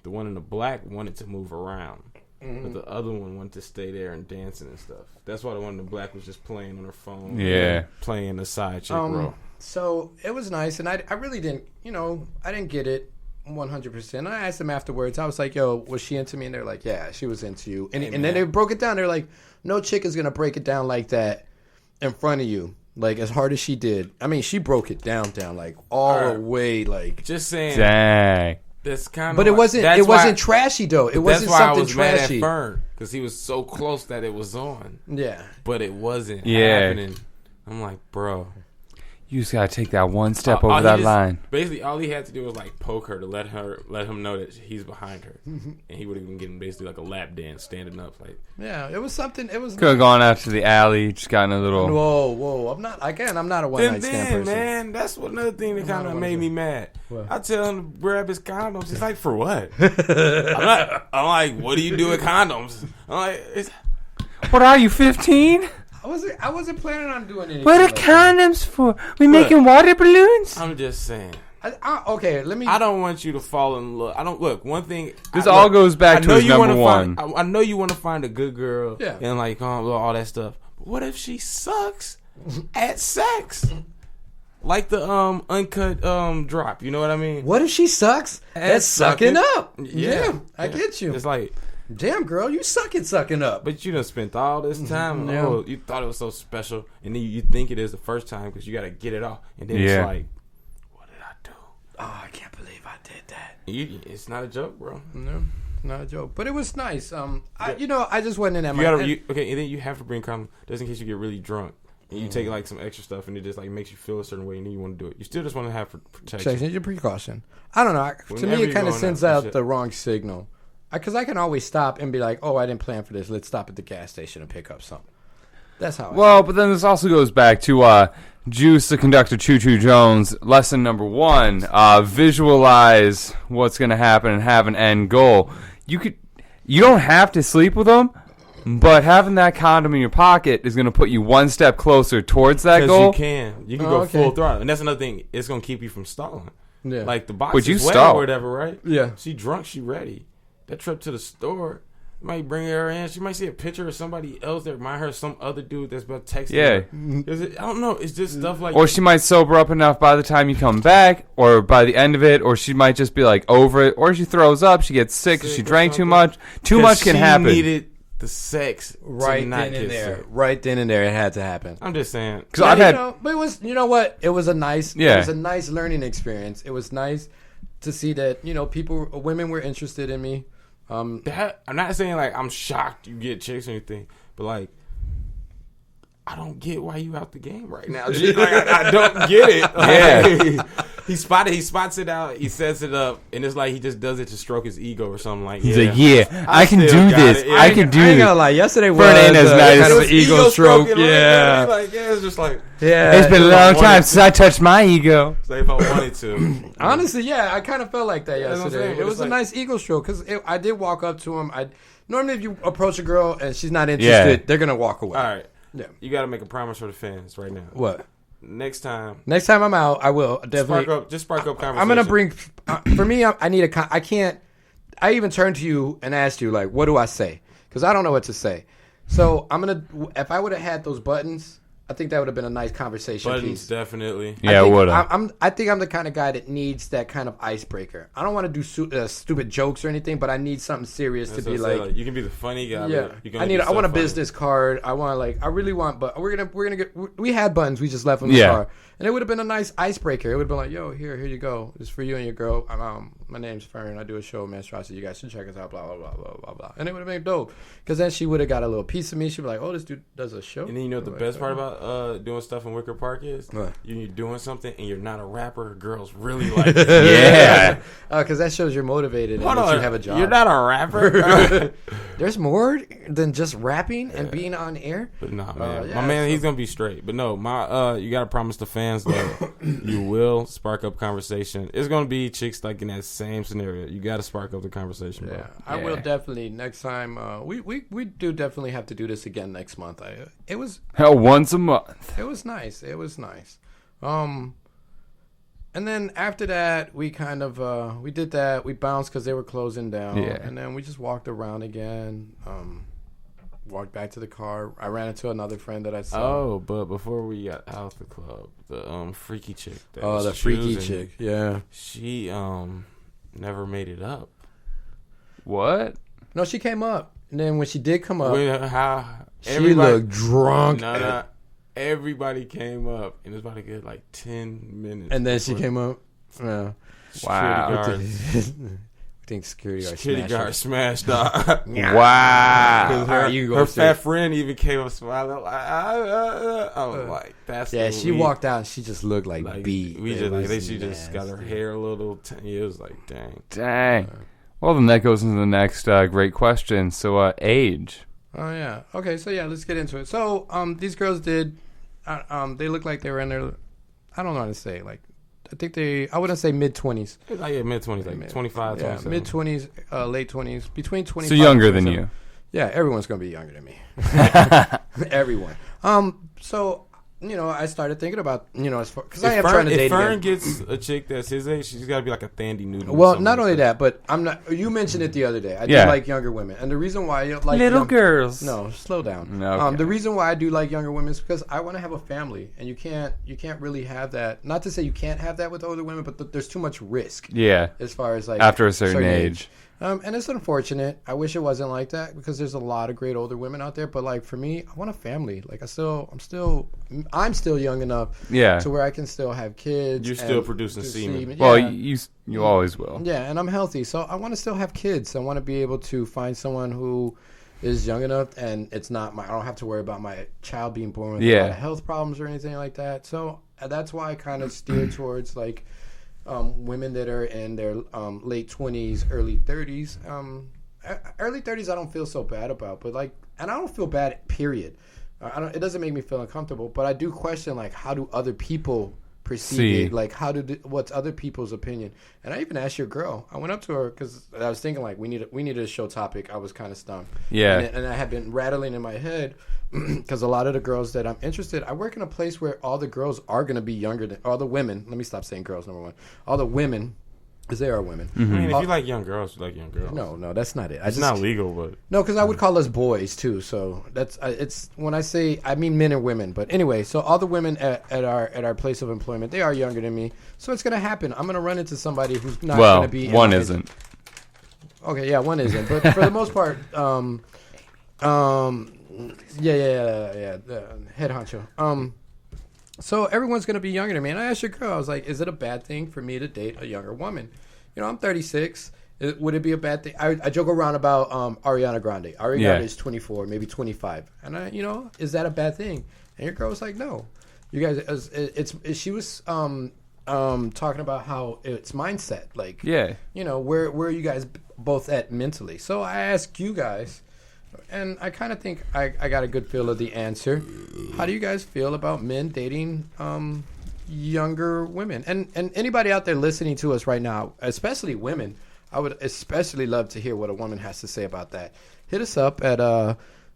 the one in the black wanted to move around, but the other one wanted to stay there and dancing and stuff. That's why the one in the black was just playing on her phone. Yeah, playing the side chick role. So it was nice, and I really didn't, I didn't get it 100%. I asked them afterwards. I was like, "Yo, was she into me?" And they're like, "Yeah, she was into you." And then they broke it down. They're like, "No chick is gonna break it down like that in front of you, like as hard as she did." I mean, she broke it down like all the way, like just saying. Dang. That's kind of. But it wasn't trashy though. It wasn't something I was trashy. Mad at Fern because he was so close that it was on. Yeah, but it wasn't happening. I'm like, bro. You just gotta take that one step over that line. Basically, all he had to do was like poke her to let him know that he's behind her, and he would have been getting basically like a lap dance standing up. Like, yeah, it was something. It was could have gone out to the alley, just gotten a little. Whoa! I'm not a one night stand person. Man, that's another thing that kind of made me mad. What? I tell him to grab his condoms. He's like, for what? I'm like, what do you do with condoms? I'm like, what are you, 15? I wasn't planning on doing anything. What are condoms for? We making water balloons? I'm just saying. Okay, let me. I don't want you to fall in love. I don't look. One thing. This all goes back to his number one. I know you want to find a good girl. Yeah. And like all that stuff. But what if she sucks at sex? Like the uncut drop. You know what I mean? What if she sucks at sucking up? Yeah, I get you. It's like. Damn, girl, you suck at sucking up. But you done spent all this time. Oh, you thought it was so special. And then you think it is the first time because you got to get it off. And then it's like, what did I do? Oh, I can't believe I did that. It's not a joke, bro. No, not a joke. But it was nice. I just went in at okay, and then you have to bring condoms just in case you get really drunk. And you take like some extra stuff and it just like makes you feel a certain way and then you want to do it. You still just want to have protection. Your precaution. I don't know. To me, it kind of sends out the wrong signal. Because I can always stop and be like, oh, I didn't plan for this. Let's stop at the gas station and pick up something. That's how but then this also goes back to Juice the Conductor Choo Choo Jones. Lesson number 1, visualize what's going to happen and have an end goal. You don't have to sleep with them, but having that condom in your pocket is going to put you one step closer towards that goal. You can go full throttle. And that's another thing. It's going to keep you from stalling. Yeah. Like the box is wet or whatever, right? Yeah. She drunk, she ready. That trip to the store might bring her in. She might see a picture of somebody else that remind her of some other dude that's about texting her. I don't know. It's just stuff like or she might sober up enough by the time you come back, or by the end of it, or she might just be like over it, or she throws up, she gets sick she drank too much. Too much can happen. She needed the sex right then and there. Sick. Right then and there, it had to happen. I'm just saying. Because I've had, but it was, what? It was a nice, it was a nice learning experience. It was nice to see that women were interested in me. I'm not saying like I'm shocked you get chicks or anything, but like I don't get why you out the game right now. Like, I don't get it. Like, he spots it out, he sets it up, and it's like he just does it to stroke his ego or something. Like he's like, I can do this. I can do this. Like yesterday was ain't as nice kind of an ego stroke. Yeah, like it's just like it's been a long time since I touched my ego. So if I wanted to, honestly, I kind of felt like that yesterday. It was a nice ego stroke because I did walk up to him. Normally if you approach a girl and she's not interested, they're gonna walk away. All right. Yeah. You got to make a promise for the fans right now. What? Next time I'm out, I will definitely spark up conversation. I'm gonna bring. For me, I need a. I can't. I even turned to you and asked you like, what do I say? Because I don't know what to say. So I'm gonna. If I would have had those buttons, I think that would have been a nice conversation piece. Definitely. Yeah, it would have. I think I'm the kind of guy that needs that kind of icebreaker. I don't want to do stupid jokes or anything, but I need something serious to be like. You can be the funny guy. Yeah. I want a business card. I really want. But we're gonna get. We had buttons. We just left them in the car, and it would have been a nice icebreaker. It would have been like, yo, here you go. It's for you and your girl. My name's Fern. I do a show, Monstrosity. You guys should check us out. Blah blah blah blah blah blah. And it would have been dope because then she would have got a little piece of me. She'd be like, oh, this dude does a show. And then what the best part about doing stuff in Wicker Park is? What? You're doing something and you're not a rapper. Girls really like it. Yeah. Because that shows you're motivated and that you have a job. You're not a rapper. There's more than just rapping and being on air. But nah, man. My man, he's gonna be straight. But no, you gotta promise the fans that you will spark up conversation. It's gonna be chicks like in that same scenario. You gotta spark up the conversation, bro. Yeah, I will definitely next time. We do definitely have to do this again next month. It was once a month. It was nice. And then after that, we kind of we did that. We bounced because they were closing down. Yeah. And then we just walked around again. Walked back to the car. I ran into another friend that I saw. Oh, but before we got out the club, the freaky chick. The freaky chick. Yeah. She never made it up. What? No, she came up, and then when she did come up, she looked drunk. No. Everybody came up, and it was about to get like 10 minutes. And then she came up. Yeah. Wow. I think security guard smashed her. Wow. Her fat friend even came up smiling. I was like, that's she walked out. She just looked like beat. She just got her hair a little. It was like, dang. Well, then that goes into the next great question. So, age. Oh yeah. Okay. So yeah, let's get into it. So these girls did. They look like they were in their. I don't know how to say. Like, I think I wouldn't say mid-20s. Like mid-20s, like 25, 27. Mid-20s, late 20s, between 25. So younger than you. Yeah, everyone's gonna be younger than me. Everyone. So I started thinking about because I am trying to date. If Fern gets a chick that's his age, she's got to be like a Thandie Newton. Well, not only that, but I'm not. You mentioned it the other day. I do like younger women, and the reason why you like little girls. No, slow down. Okay. The reason why I do like younger women is because I want to have a family, and you can't really have that. Not to say you can't have that with older women, but there's too much risk. Yeah. As far as like after a certain age. And it's unfortunate. I wish it wasn't like that because there's a lot of great older women out there. But like for me, I want a family. Like I'm still young enough to where I can still have kids. You're still producing semen. Yeah. Well, you always will. Yeah, and I'm healthy, so I want to still have kids. I want to be able to find someone who is young enough, and it's not I don't have to worry about my child being born with a lot of health problems or anything like that. So that's why I kind of steer towards like. Women that are in their late 20s, early 30s. Early 30s I don't feel so bad about, but and I don't feel bad, period. It doesn't make me feel uncomfortable, but I do question, like, how do other people perceive it? Like, what's other people's opinion? And I even asked your girl. I went up to her because I was thinking, like, we needed a show topic. I was kind of stumped. Yeah. And I had been rattling in my head because a lot of the girls that I'm interested, I work in a place where all the girls are going to be younger than all the women. Let me stop saying girls, number one. All the women, because they are women. Mm-hmm. I mean, if you like young girls, you like young girls. No, that's not it. It's not legal, but no, because I would call us boys too. So that's it's when I say I mean men and women. But anyway, so all the women at our place of employment, they are younger than me. So it's gonna happen. I'm gonna run into somebody who's not gonna be. One isn't. Okay, yeah, one isn't. But for the most part, head honcho. So everyone's going to be younger than me. And I asked your girl, I was like, is it a bad thing for me to date a younger woman? I'm 36. Would it be a bad thing? I joke around about Ariana Grande. Ariana Grande is 24, maybe 25. And is that a bad thing? And your girl was like, no. You guys, she was talking about how it's mindset. Like, where are you guys both at mentally? So I asked you guys, and I kind of think I got a good feel of the answer. How do you guys feel about men dating younger women? And anybody out there listening to us right now, especially women, I would especially love to hear what a woman has to say about that. Hit us up at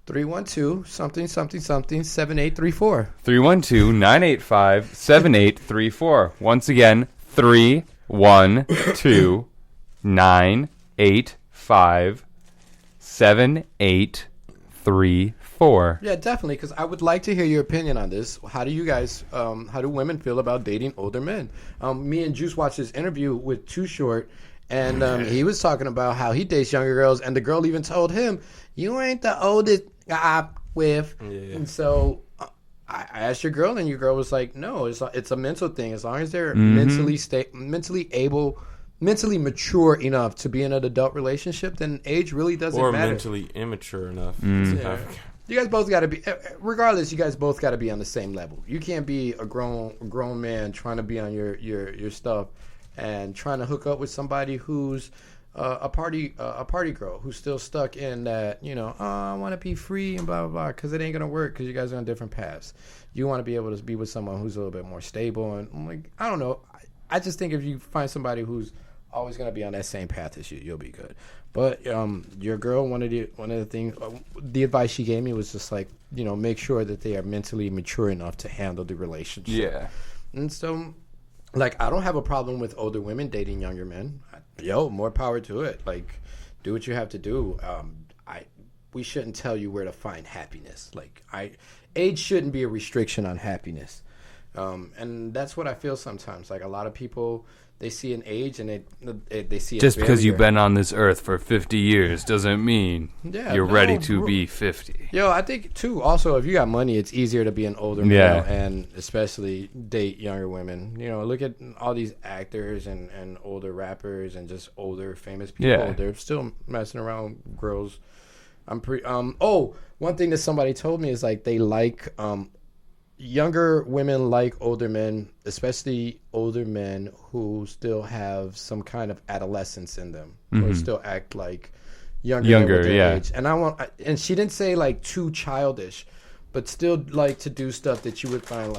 312-something-something-7834. 312-985-7834. Once again, 312-985-7834. Yeah, definitely, because I would like to hear your opinion on this. How do you guys, how do women feel about dating older men? Me and Juice watched this interview with Too Short, and he was talking about how he dates younger girls, and the girl even told him, "You ain't the oldest guy with." Yeah. And so I asked your girl, and your girl was like, "No, it's a mental thing. As long as they're mentally mature enough to be in an adult relationship, then age really doesn't matter." Or mentally immature enough. Yeah. You guys both got to be, regardless, you guys both got to be on the same level. You can't be a grown man trying to be on your stuff and trying to hook up with somebody who's a party girl who's still stuck in that, oh, I want to be free and blah, blah, blah, because it ain't going to work because you guys are on different paths. You want to be able to be with someone who's a little bit more stable. And I'm like, I don't know. I just think if you find somebody who's always going to be on that same path as you, you'll be good. But your girl, one of the things, the advice she gave me was just like, make sure that they are mentally mature enough to handle the relationship. Yeah. And so, like, I don't have a problem with older women dating younger men. More power to it. Like, do what you have to do. We shouldn't tell you where to find happiness. Like, age shouldn't be a restriction on happiness. And that's what I feel sometimes. Like, a lot of people, they see an age and they see just because you've been on this earth for 50 years doesn't mean you're ready to be 50. I think too, also, if you got money, it's easier to be an older male and especially date younger women. Look at all these actors and older rappers and just older famous people. They're still messing around with girls. One thing that somebody told me is like they like younger women like older men, especially older men who still have some kind of adolescence in them, who still act like younger age. And she didn't say like too childish, but still like to do stuff that you would find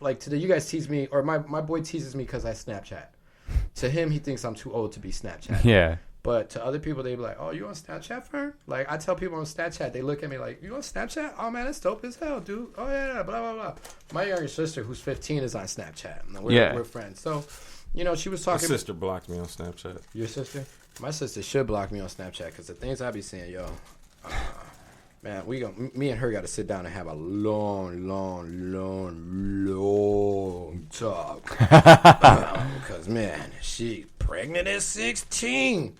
like today. You guys tease me, or my boy teases me because I Snapchat. To him, he thinks I'm too old to be Snapchat. Yeah. But to other people, they be like, "Oh, you on Snapchat, Fern?" Like, I tell people on Snapchat, they look at me like, "You on Snapchat? Oh man, that's dope as hell, dude. Oh yeah, blah blah blah." My younger sister, who's 15, is on Snapchat. We're friends. So, she was talking. My sister blocked me on Snapchat. Your sister? My sister should block me on Snapchat because the things I be saying, man, me and her got to sit down and have a long talk. Because man, she pregnant at 16.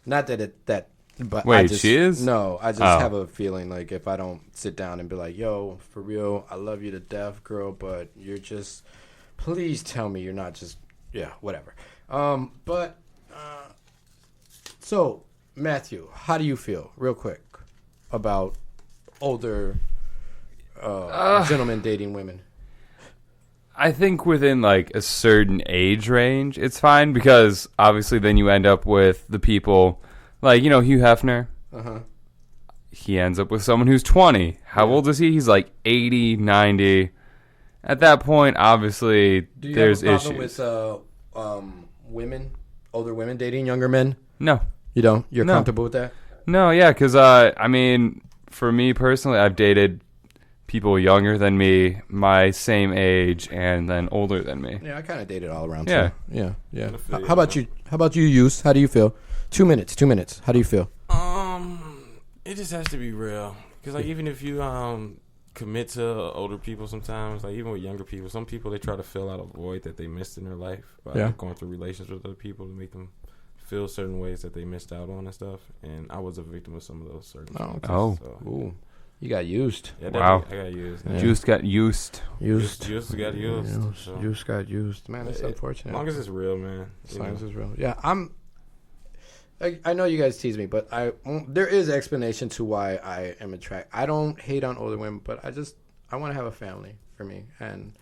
Not that but wait, she is? No, I just have a feeling like if I don't sit down and be like, yo, for real, I love you to death, girl, but you're just, please tell me you're not just, whatever. So Matthew, how do you feel, real quick, about older gentlemen dating women? I think within like a certain age range, it's fine because obviously then you end up with the people like, Hugh Hefner. Uh-huh. He ends up with someone who's 20. How old is he? He's like 80, 90. At that point, obviously, there's issues. Do you have a problem with older women dating younger men? No. You don't? You're comfortable with that? No, yeah, because, for me personally, I've dated people younger than me, my same age, and then older than me. Yeah, I kind of dated all around too. Yeah. How about you? How about you, Yus? How do you feel? 2 minutes. How do you feel? It just has to be real. Because like even if you commit to older people, sometimes like even with younger people, some people they try to fill out a void that they missed in their life by going through relationships with other people to make them feel certain ways that they missed out on and stuff. And I was a victim of some of those circumstances. Ooh. You got used. Yeah, wow. I got used. Yeah. Juice got used. Juice got used. Juice got used. Man, it's unfortunate. As long as it's real, man. As long as it's real. Yeah, I know you guys tease me, but there is explanation to why I am attracted. I don't hate on older women, but I want to have a family for me, and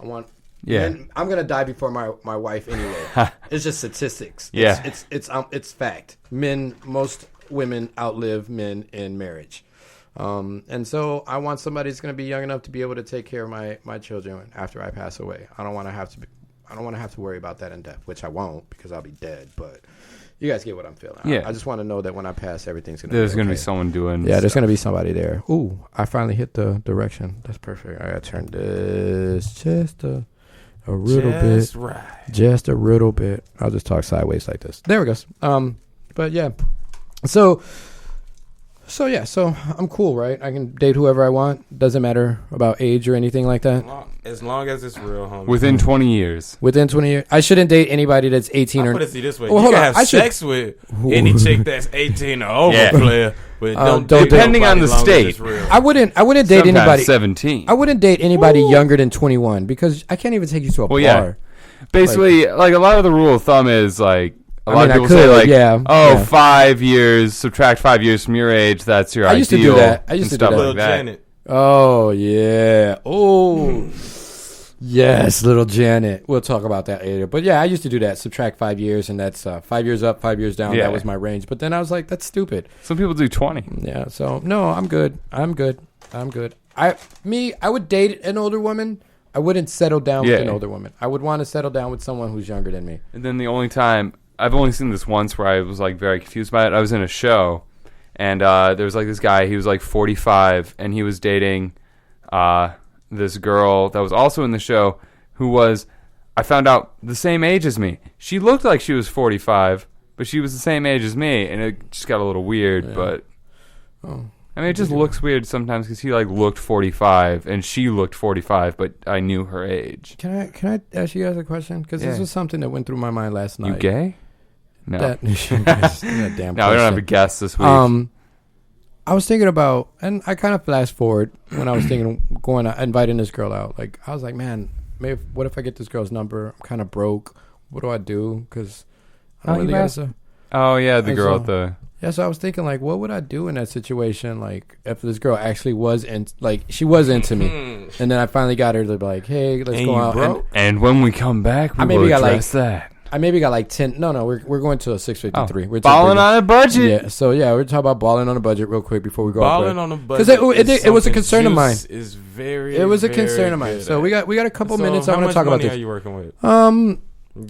I want. Yeah, and I'm gonna die before my wife anyway. It's just statistics. Yeah, it's fact. Most women outlive men in marriage. And so I want somebody that's going to be young enough to be able to take care of my children after I pass away. I don't want to have to worry about that in death, which I won't because I'll be dead. But you guys get what I'm feeling. Yeah. I just want to know that when I pass, everything's going to There's be going to be someone doing there's going to be somebody there. Ooh, I finally hit the direction. That's perfect. I got to turn this just a little bit. Right. Just a little bit. I'll just talk sideways like this. There we go. But yeah. So I'm cool, right? I can date whoever I want. Doesn't matter about age or anything like that. As long as it's real, homie. Within 20 years. Within 20 years. I shouldn't date anybody that's 18 or... I put it this way. You can have sex with any chick that's 18 or over, player. But don't depending on the state. I wouldn't date anybody... 17. I wouldn't date anybody younger than 21 because I can't even take you to a bar. Yeah. Basically, like a lot of the rule of thumb is like... A lot of people say like, 5 years, subtract 5 years from your age, that's your ideal. I used to do that. Like that. Oh, yeah. Oh, Yes, little Janet. We'll talk about that later. But yeah, I used to do that. Subtract 5 years, and that's 5 years up, 5 years down. Yeah. That was my range. But then I was like, that's stupid. Some people do 20. Yeah. So no, I'm good. I would date an older woman. I wouldn't settle down with an older woman. I would want to settle down with someone who's younger than me. And then the only time I've only seen this once where I was like very confused by it. I was in a show, and there was like this guy. He was like 45, and he was dating this girl that was also in the show, who was, I found out, the same age as me. She looked like she was 45, but she was the same age as me, and it just got a little weird. Yeah. But I mean, it just looks weird sometimes because he like looked 45 and she looked 45, but I knew her age. Can I ask you guys a question? Because this was something that went through my mind last night. You gay? No. That damn no, we don't have a guest this week. I was thinking about, and I kind of fast forward when I was thinking of going out, inviting this girl out. Like, I was like, man, maybe what if I get this girl's number? I'm kind of broke. What do I do? Because I don't really Oh yeah, the girl at the. Yeah, so I was thinking, like, what would I do in that situation? Like, if this girl actually was she was into me, and then I finally got her to be like, hey, let's go out. And when we come back, we will address that. I maybe got like 10. No, we're going to a 653. We're balling on a budget. Yeah, so yeah, we're talking about balling on a budget real quick before we go. Balling on a budget because it was a concern of mine. It was a concern of mine. So we got a couple minutes. I want to talk about this. How much money are you working with?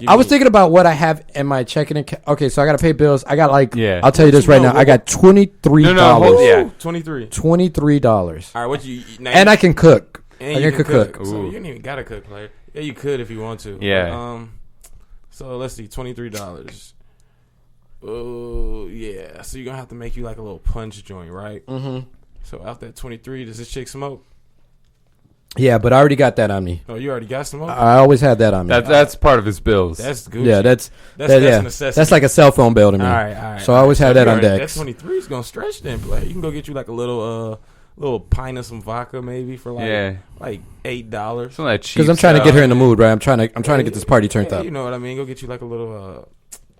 I was thinking about what I have in my checking account. Okay, so I got to pay bills. I got I'll tell you this right now. I got $23. $23. All right, what you? And I can cook. I can cook. So you don't even gotta cook, player. Yeah, you could if you want to. Yeah. So let's see, $23. Oh yeah. So you're gonna have to make you like a little punch joint, right? Mm-hmm. So after that 23, does this chick smoke? Yeah, but I already got that on me. Oh, you already got smoke? I always had that on me. That's part of his bills. That's good. Yeah, that's necessity. That's like a cell phone bill to me. All right. So I always have that on deck. That 23 is gonna stretch then, play. You can go get you like a little pint of some vodka maybe for like $8. Something like cheap. Because I'm trying to get her in the mood, right? I'm trying to get this party turned up. You know what I mean? Go get you like a little.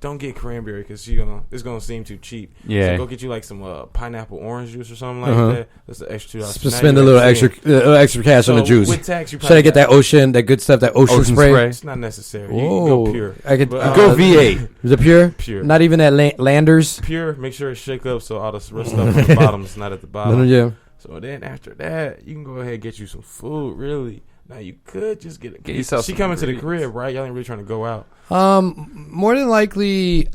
Don't get cranberry because it's gonna seem too cheap. Yeah. So go get you like some pineapple orange juice or something like that. That's an extra $2. Spend a little extra cash on the juice. With tax, should I get that that good stuff, that ocean spray? It's not necessary. You can go pure. I could go V8. Is it pure? Pure. Not even that Landers. Pure. Make sure it's shake up so all the rest stuff at the bottom is not at the bottom. Yeah. So then after that, you can go ahead and get you some food. Really. Now you could just get yourself. She coming to the crib, right? Y'all ain't really trying to go out. More than likely.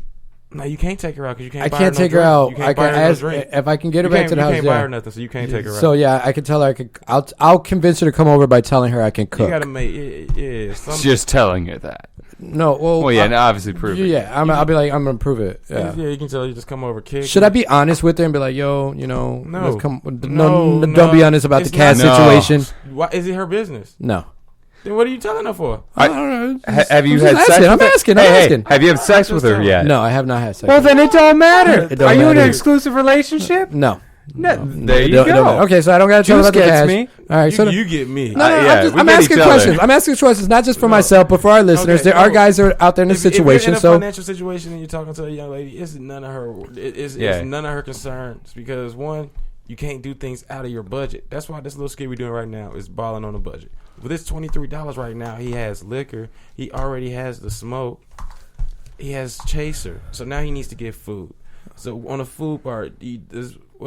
No, I can't take her out because you can't. I can't take her out. I can ask if I can get her back to the house. You can't buy her nothing, so you can't take her out. So yeah, I can tell her. I'll convince her to come over by telling her I can cook. You gotta make just telling her that. No, obviously prove it. Yeah, I'll be like, I'm gonna prove it. Yeah, you can tell her just come over, kick. Should I be honest with her and be like, yo, no, let's come. No, don't be honest about the cat situation. Why is it her business? No. Then what are you telling her for? I don't know. Have you had sex? I'm asking. Have you had sex with her yet? No, I have not had sex. Well, then it don't matter. Are you in an exclusive relationship? No. There you go. Okay, so I don't got to tell about the cash. Me. All right, you get me. No, I'm asking questions. I'm asking questions not just for myself, but for our listeners. There are guys that are out there in this situation. If you're in a financial situation and you're talking to a young lady, it's none of her. It's none of her concerns because one, you can't do things out of your budget. That's why this little skit we're doing right now is balling on a budget. With this $23 right now, he has liquor. He already has the smoke. He has chaser. So now he needs to get food. So on the food part,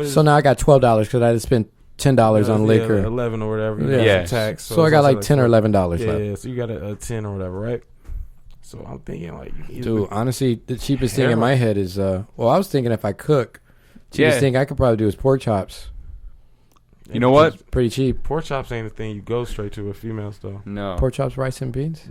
so now I got $12 because I just spent $10 on liquor. 11 or whatever. Yeah. Tax. So I got like $10 or $11 left. Yeah, so you got a 10 or whatever, right? So I'm thinking like, dude, honestly, the cheapest thing in my head is I was thinking if I cook, cheapest thing I could probably do is pork chops. You know what? It's pretty cheap. Pork chops ain't the thing you go straight to with females though. No. Pork chops, rice and beans.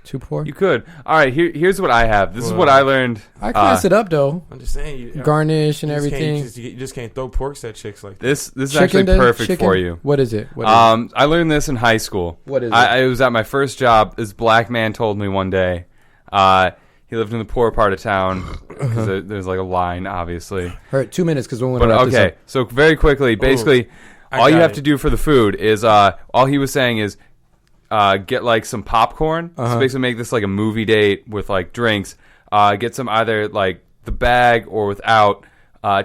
Too poor. You could. All right. Here's what I have. This is what I learned. I class it up though. I'm just saying. Garnish and everything. You just can't throw porks at chicks like that. This is actually perfect for you. What is it? I learned this in high school. What is it? I was at my first job. This black man told me one day. He lived in the poor part of town because there's like a line, obviously. 2 minutes because we want to wrap this up. So very quickly, basically. All you have to do for the food is all he was saying is get like some popcorn. So basically make this like a movie date with like drinks. Get some either like the bag or without.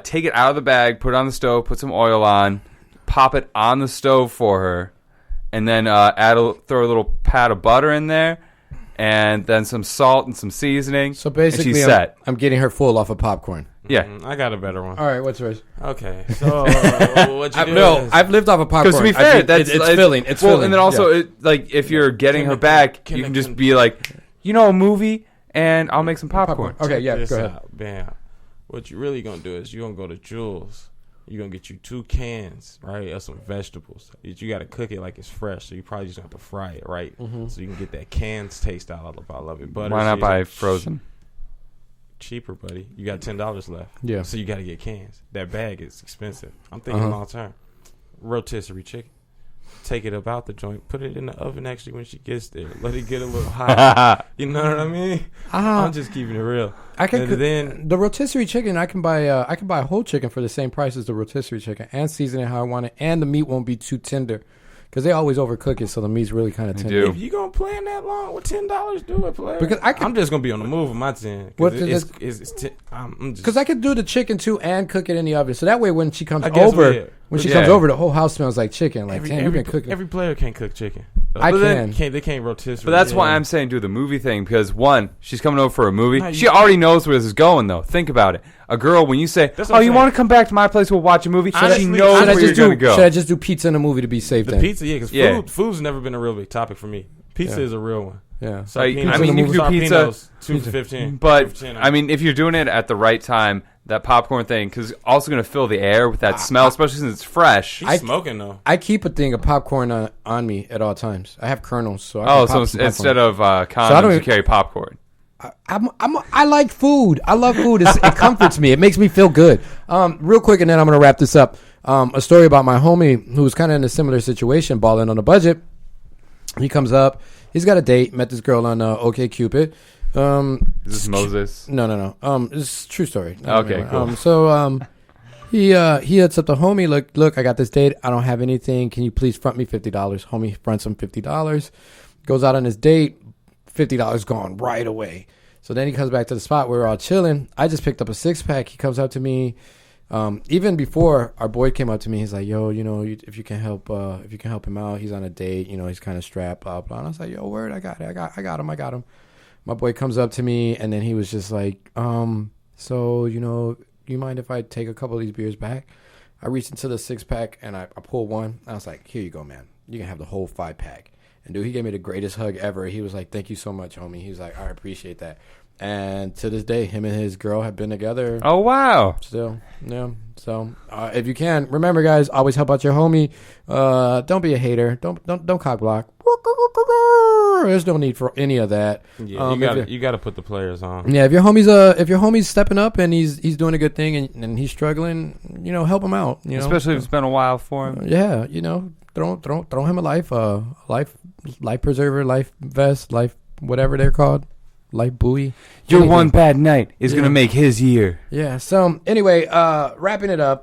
Take it out of the bag, put it on the stove, put some oil on, pop it on the stove for her, and then throw a little pat of butter in there, and then some salt and some seasoning. So basically, and she's set. I'm getting her full off of popcorn. Yeah, I got a better one. All right, what's yours? Okay, so what you do? I've lived off of popcorn. because to be fair, it's filling. It's filling. And then also, yeah. if you're getting her back, you can just be like, a movie, and I'll make some popcorn. Okay, yeah, Check go this ahead. out. Bam. What you really gonna do is you're gonna go to Jules. You're gonna get you 2 cans, right, of some vegetables. You gotta cook it like it's fresh, so you probably just have to fry it, right? So you can get that cans taste out of it. Butter, Why not cheese, buy frozen? cheaper, buddy? You got $10 left. Yeah. So you gotta get cans. That bag is expensive. I'm thinking long term. Rotisserie chicken. Take it about the joint. Put it in the oven actually when she gets there. Let it get a little hot. You know what I mean? I'm just keeping it real. I can And then the rotisserie chicken. I can buy a whole chicken for the same price as the rotisserie chicken, and season it how I want it, and the meat won't be too tender, because they always overcook it, so the meat's really kind of tender. do. if you gonna plan that long with $10, do it, player. Because I'm just gonna be on the move with my 10. What I'm just Because I could do the chicken too and cook it in the oven, so that way when she comes I guess over, we- when she Yeah. comes over, the whole house smells like chicken. Like, damn, you've been cooking. Every player can't cook chicken. I But then can. They can't rotisserie. But that's why I'm saying do the movie thing, because one, she's coming over for a movie. No, you- She already knows where this is going, though. Think about it. A girl, when you say, That's what I'm you saying. want to come back to my place, we'll watch a movie, Honestly, she knows should I where you're going to go. Should I just do pizza in a movie to be safe the then? pizza. Yeah, because Yeah. food's never been a real big topic for me. Pizza Yeah. is a real one. Yeah. So I peanuts- mean, you can do pizza, Sardinos, 2 for 15. but 15. I mean, if you're doing it at the right time, that popcorn thing, because also going to fill the air with that smell, especially since it's fresh. She's smoking though. I keep a thing of popcorn on me at all times. I have kernels, so I can Oh, pop so some instead popcorn. of condoms, don't you even- carry popcorn. I like food. I love food. It comforts me. It makes me feel good. Real quick, and then I'm gonna wrap this up. A story about my homie who was kind of in a similar situation, balling on a budget. He comes up. He's got a date. Met this girl on OkCupid. Is this Moses? No. It's a true story. Okay, cool. He hits up the homie. Look, I got this date. I don't have anything. Can you please front me $50? Homie fronts him $50. Goes out on his date. $50 gone right away. So then he comes back to the spot where we're all chilling. I just picked up a 6-pack. He comes up to me. Even before our boy came up to me, he's like, "Yo, if you can help him out, he's on a date. He's kind of strapped, blah blah." And I was like, "Yo, word, I got it. I got him. My boy comes up to me, and then he was just like, so you mind if I take a couple of these beers back?" I reached into the 6-pack and I pulled one. I was like, "Here you go, man. You can have the whole 5-pack." And dude, he gave me the greatest hug ever. He was like, "Thank you so much, homie." He was like, "I appreciate that." And to this day, him and his girl have been together. Oh, wow. Still, yeah. So if you can, remember, guys, always help out your homie. Don't be a hater. Don't cock block. There's no need for any of that. Yeah, you got to put the players on. Yeah, if your homie's stepping up and he's doing a good thing and he's struggling, help him out. Especially if it's been a while for him. Yeah, throw him a life preserver, life vest, life whatever they're called. Life buoy. Your Anything. one bad night is going to make his year. Yeah. So anyway, wrapping it up.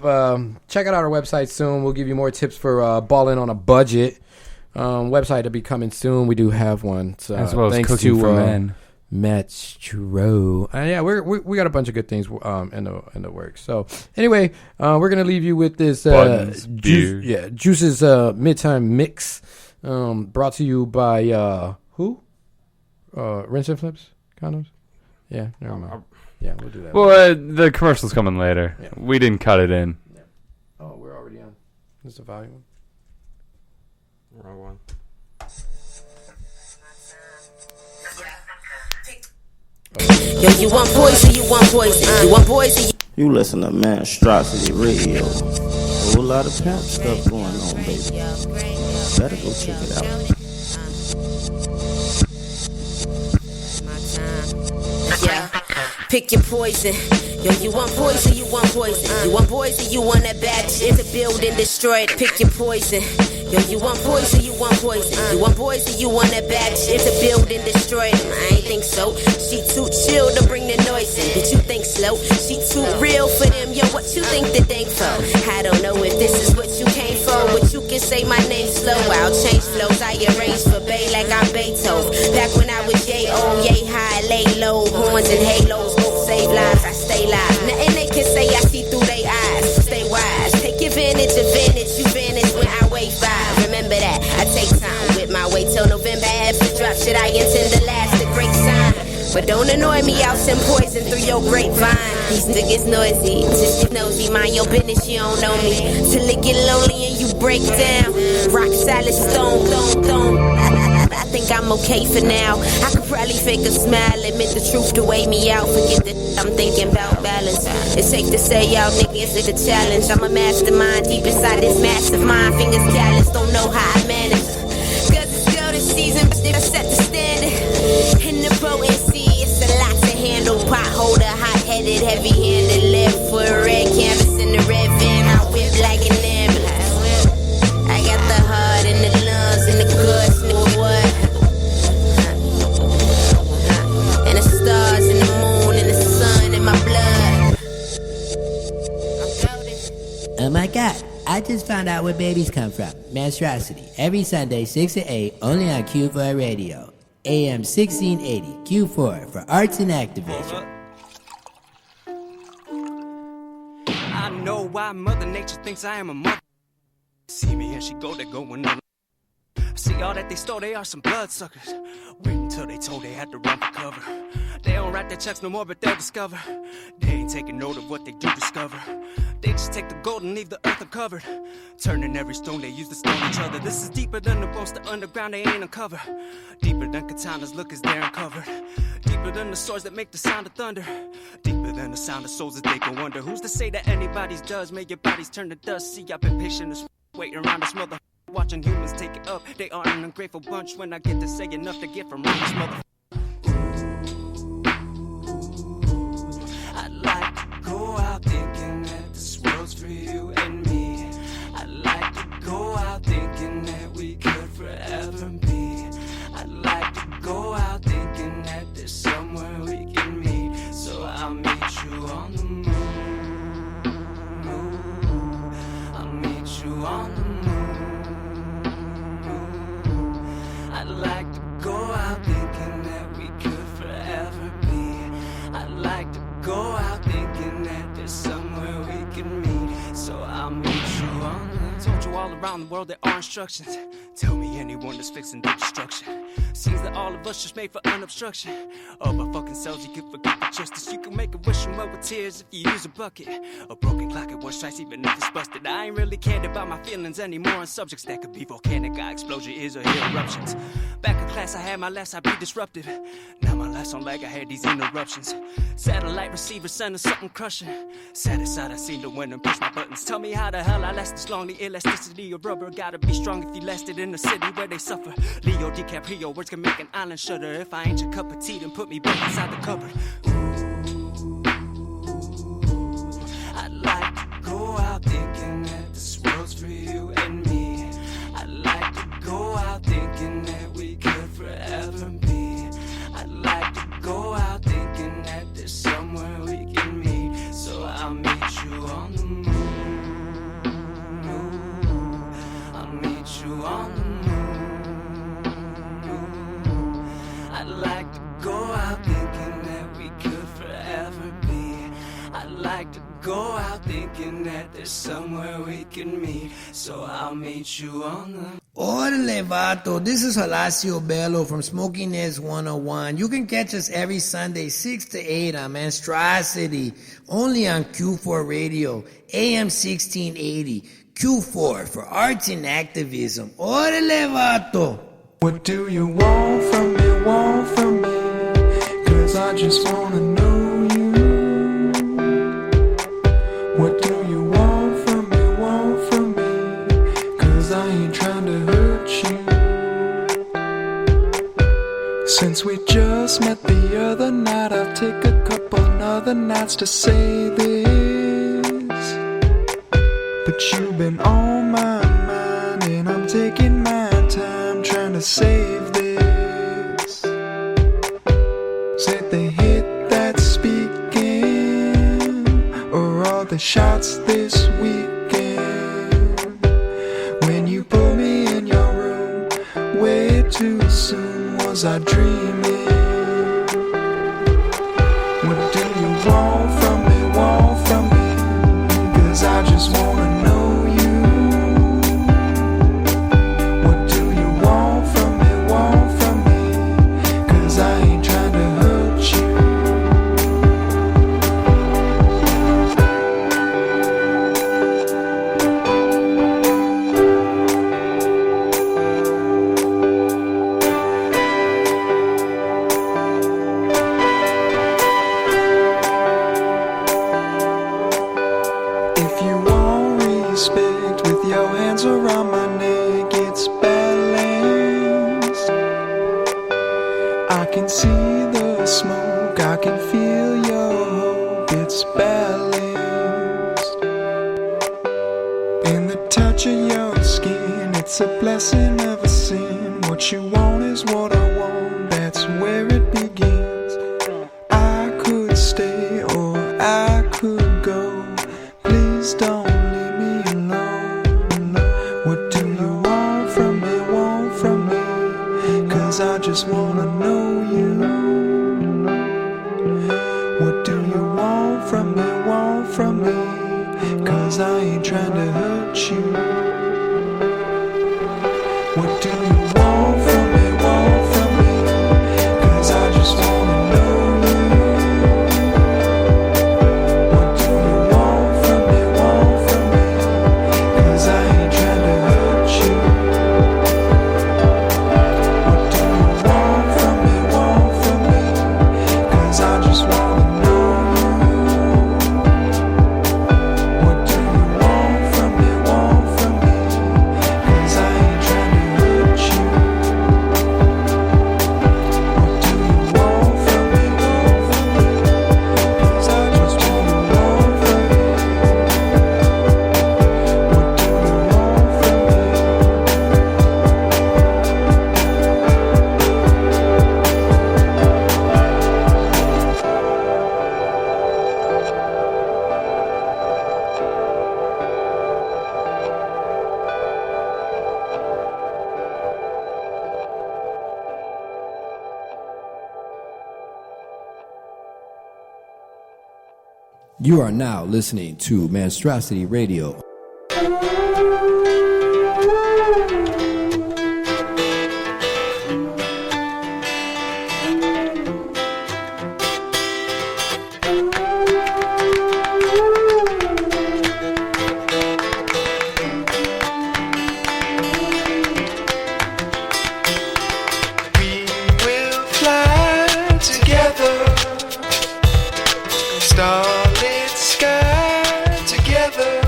Check out our website soon. We'll give you more tips for balling on a budget. Website to be coming soon. We do have one. So, As well as thanks cooking to for men. Matt Stroh. Yeah, we got a bunch of good things in the works. So anyway, we're gonna leave you with this Buttons, beer. Juice's midtime mix. Brought to you by who? Rinse and Flips condoms. Yeah, never mind. Yeah, we'll do that. Well, the commercial's coming later. Yeah. We didn't cut it in. Yeah. Oh, we're already on. This is the volume. Wrong one. Yo, you want poison, you want poison. You want poison, You listen to Monstrosity Radio. Whole lot of pimp stuff going on, baby. Better go check it out. yeah. Pick your poison. Yo, you want poison, you want poison. You want poison, you want that bad shit to build and destroy it. Pick your poison. Yo, you want poison, you want poison. You want poison, you want that bad shit to build and destroy it. I ain't think so. She too chill to bring the noise in. Bitch, you think slow? She too real for them. Yo, what you think the thing for? I don't know if this is what you came for, but you can say my name slow. I'll change flows. I arrange for Bay like I'm Beethoven. Back when I was yay oh, yay high, lay low, horns and halos. Both save lives, I stay live. Nothing they can say, I see through their eyes. Stay wise, take advantage, you vanish when I wave by. Remember that, I take time. But don't annoy me, I'll send poison through your grapevine. These niggas noisy, just nosy, mind your business, you don't know me. Till it get lonely and you break down. Rock solid stone. I think I'm okay for now. I could probably fake a smile, admit the truth to weigh me out. Forget the I'm thinking about balance. It's safe to say y'all niggas is a challenge. I'm a mastermind deep inside this massive mind. Fingers callous, don't know how I manage. Cause it's girl this season, but I set the standard. In the potency, it's a lot to handle. Pot holder, hot-headed, heavy-handed. Left foot, red canvas in the red van. I whip like an ambulance. I got the heart and the lungs and the guts, nigga, what? And the stars and the moon and the sun in my blood. Oh my god, I just found out where babies come from. Monstrosity. Every Sunday, 6 to 8, only on Q4 Radio. AM 1680, Q4 for Arts and Activism. I know why Mother Nature thinks I am a mother. See me and she go, they going on. See all that they stole, they are some bloodsuckers. Wait until they told they had to run for cover. They don't write their checks no more, but they'll discover they ain't taking note of what they do discover. They just take the gold and leave the earth uncovered. Turning every stone they use to stone each other. This is deeper than the most the underground they ain't uncover. Deeper than katanas look as they're uncovered. Deeper than the swords that make the sound of thunder. Deeper than the sound of souls that they can wonder. Who's to say that anybody's does make your bodies turn to dust? See, I've been patient as waiting around this mother. Watching humans take it up. They are an ungrateful bunch when I get to say enough to get from this mother. I'd like to go out thinking that this world's for you and me. I'd like to go out thinking that we could forever be. I'd like to go out thinking that there's somewhere we can meet. So I'll meet you on the moon. I'll meet you on the moon. I'd like to go out thinking that we could forever be. I'd like to go out thinking that there's somewhere we can meet. So I'll meet you on the... Told you all around the world there are instructions. Tell me anyone that's fixing the destruction. Seems that all of us just made for unobstruction of our fucking selves. You could forget the justice. You can make a wishing well with tears if you use a bucket. A broken clock at worst strikes even if it's busted. I ain't really cared about my feelings anymore on subjects that could be volcanic, explosion is or eruptions. Back in class I had my laughs, I'd be disruptive. Now my life's on lag, I had these interruptions. Satellite receiver sending something crushing. Satisfied I seem to win and push my buttons. Tell me how the hell I last this long. The elasticity of rubber gotta be strong if you lasted in the city where they suffer. Leo DiCaprio, words can make an island shudder. If I ain't your cup of tea, then put me back inside the cupboard. I'd like to go out thinking that this world's for you and me. I'd like to go out thinking that we could forever be. I'd like to go out thinking that there's somewhere we can meet. So I'll meet you on the moon. I'll meet you on the moon. I'd like to go out thinking that we could forever be. I'd like to go out thinking that there's somewhere we can meet. So I'll meet you on the... Orale, vato. This is Horacio Bello from Smoking Nez 101. You can catch us every Sunday, 6 to 8 on Monstrosity, only on Q4 Radio, AM 1680. Q4 for Arts and Activism. Orale, vato. What do you want from me, Cause I just wanna know you. What do you want from me, Cause I ain't trying to hurt you. Since we just met the other night, I'll take a couple other nights to say this. But you've been on my mind, and I'm taking my time trying to save this. Said they hit that speaking, or all the shots this weekend. When you put me in your room way too soon, was I dreaming? What do you want from me, Cause I just wanna know you. What do you want from me, Cause I ain't trying to hurt you. arms around my neck, it's balanced. I can see the smoke, I can feel your hope, it's balanced. In the touch of your skin, it's a blessing of a sin. What you want is what I want, that's where it begins. I could stay or I could go, please don't leave me alone. What do you want from me, cause I just wanna know you. What do you want from me, cause I ain't trying to hurt you. What do you want from me, cause I just wanna know you. What do you want from me, cause I ain't trying to hurt you. What do you want from me, cause I just wanna know you. What do you want from me, cause I ain't trying to hurt you. What do you want from me, cause I just wanna know you. What do you want from me? You are now listening to Monstrosity Radio. We will fly together, starlit sky together.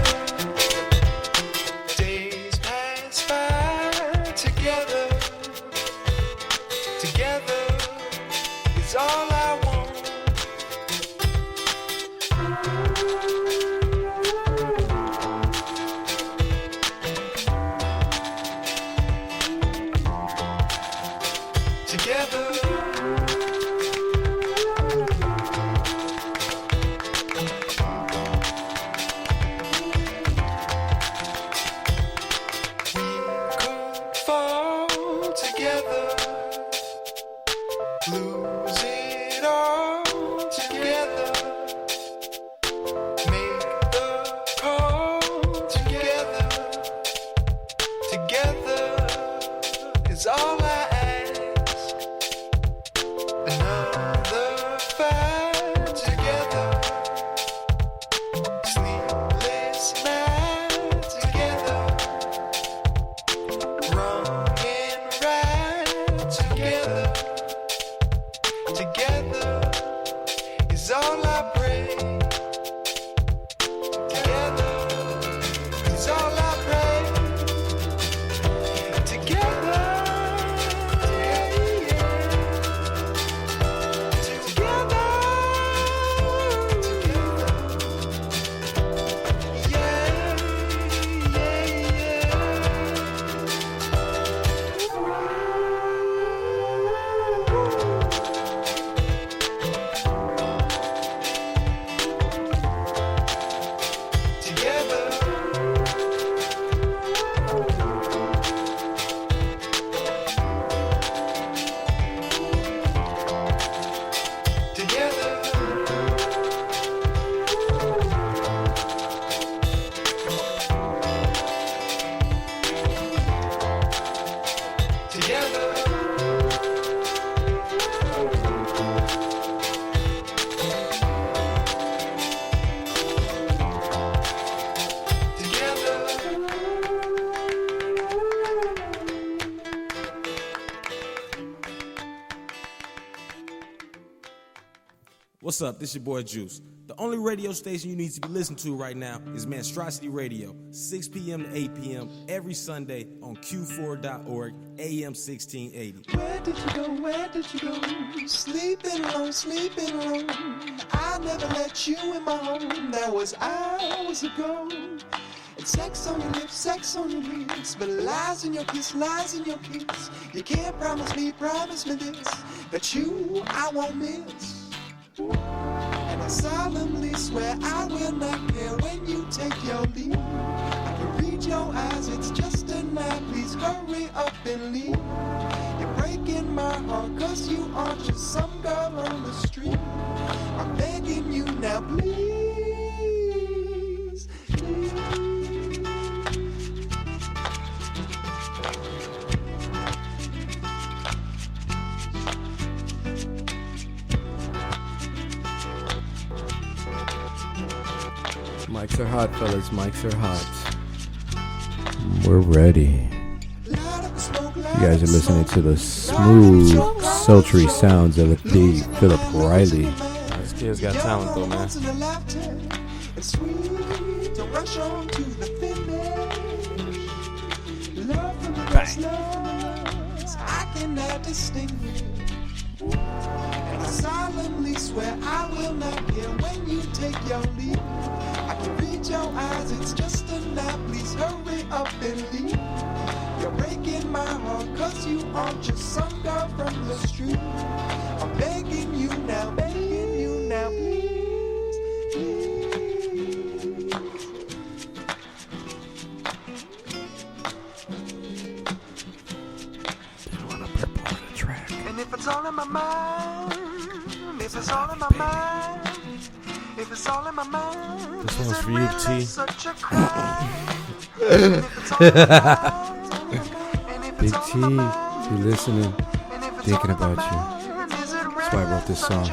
Days pass by together. Together is all I want. Together. Could fall together, lose it all together, make the call together. Together is all I ask. Another fight together, sleepless night together. Wrong and right together. Together is all I pray. Together is all I pray. Together, yeah, yeah. Together, together, yeah, yeah, together. Together. Together. What's up? This your boy Juice, the only radio station you need to be listening to right now is Monstrosity Radio, 6 p.m. to 8 p.m. every Sunday on Q4.org, AM 1680. Where did you go? Where did you go? Sleeping alone, sleeping alone. I never let you in my home. That was hours ago. And sex on your lips, sex on your lips, but lies in your kiss, lies in your kiss. You can't promise me this, that you I won't miss. And I solemnly swear I will not care when you take your leave. I can read your eyes, it's just a night. Please hurry up and leave. You're breaking my heart, cause you aren't just some girl on the street. I'm begging you now, please, please. Mics are hot, fellas. Mics are hot. We're ready. You guys are listening to the smooth, sultry sounds of the Philip Riley. This kid's got talent, though, man. And I solemnly swear I will not care when you take your leave. I can read your eyes, it's just a night. Please hurry up and leave. You're breaking my heart, cause you aren't just some girl from the street. I'm begging you now, please, please. And if it's all in my mind, if it's all in my mind, if it's all in my mind, this one's for you, T. Big T, you listening, thinking about you. That's why I wrote this song.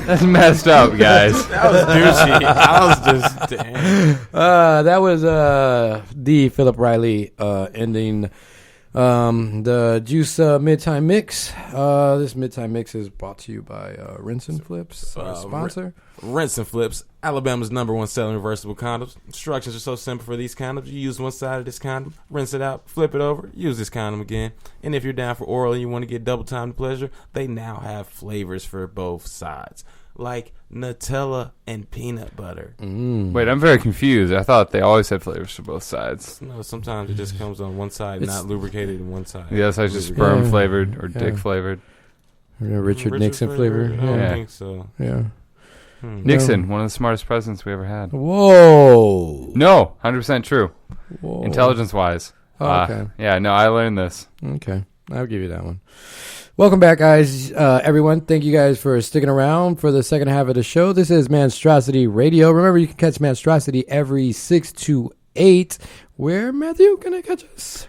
That's messed up, guys. That was douchey. I was just, damn. That was the Philip Riley ending the Juice Midtime Mix. This Midtime Mix is brought to you by Rinse and Flips, sponsor. Rinse and Flips, Alabama's #1 selling reversible condoms. Instructions are so simple for these condoms. You use one side of this condom, rinse it out, flip it over, use this condom again. And if you're down for oral and you want to get double time to pleasure, they now have flavors for both sides, like Nutella and peanut butter. Wait, I'm very confused. I thought they always had flavors for both sides. No, sometimes it just comes on one side, not lubricated in one side. Yes, I just sperm flavored or dick flavored. Richard Nixon flavored. I don't Yeah. think so. Yeah. Nixon, one of the smartest presidents we ever had. Whoa. No, 100% true. Whoa. Intelligence-wise. Oh, okay. Yeah, no, I learned this. Okay. I'll give you that one. Welcome back, guys. Everyone, thank you guys for sticking around for the second half of the show. This is Monstrosity Radio. Remember, you can catch Monstrosity every 6 to 8. Where, Matthew, can I catch us?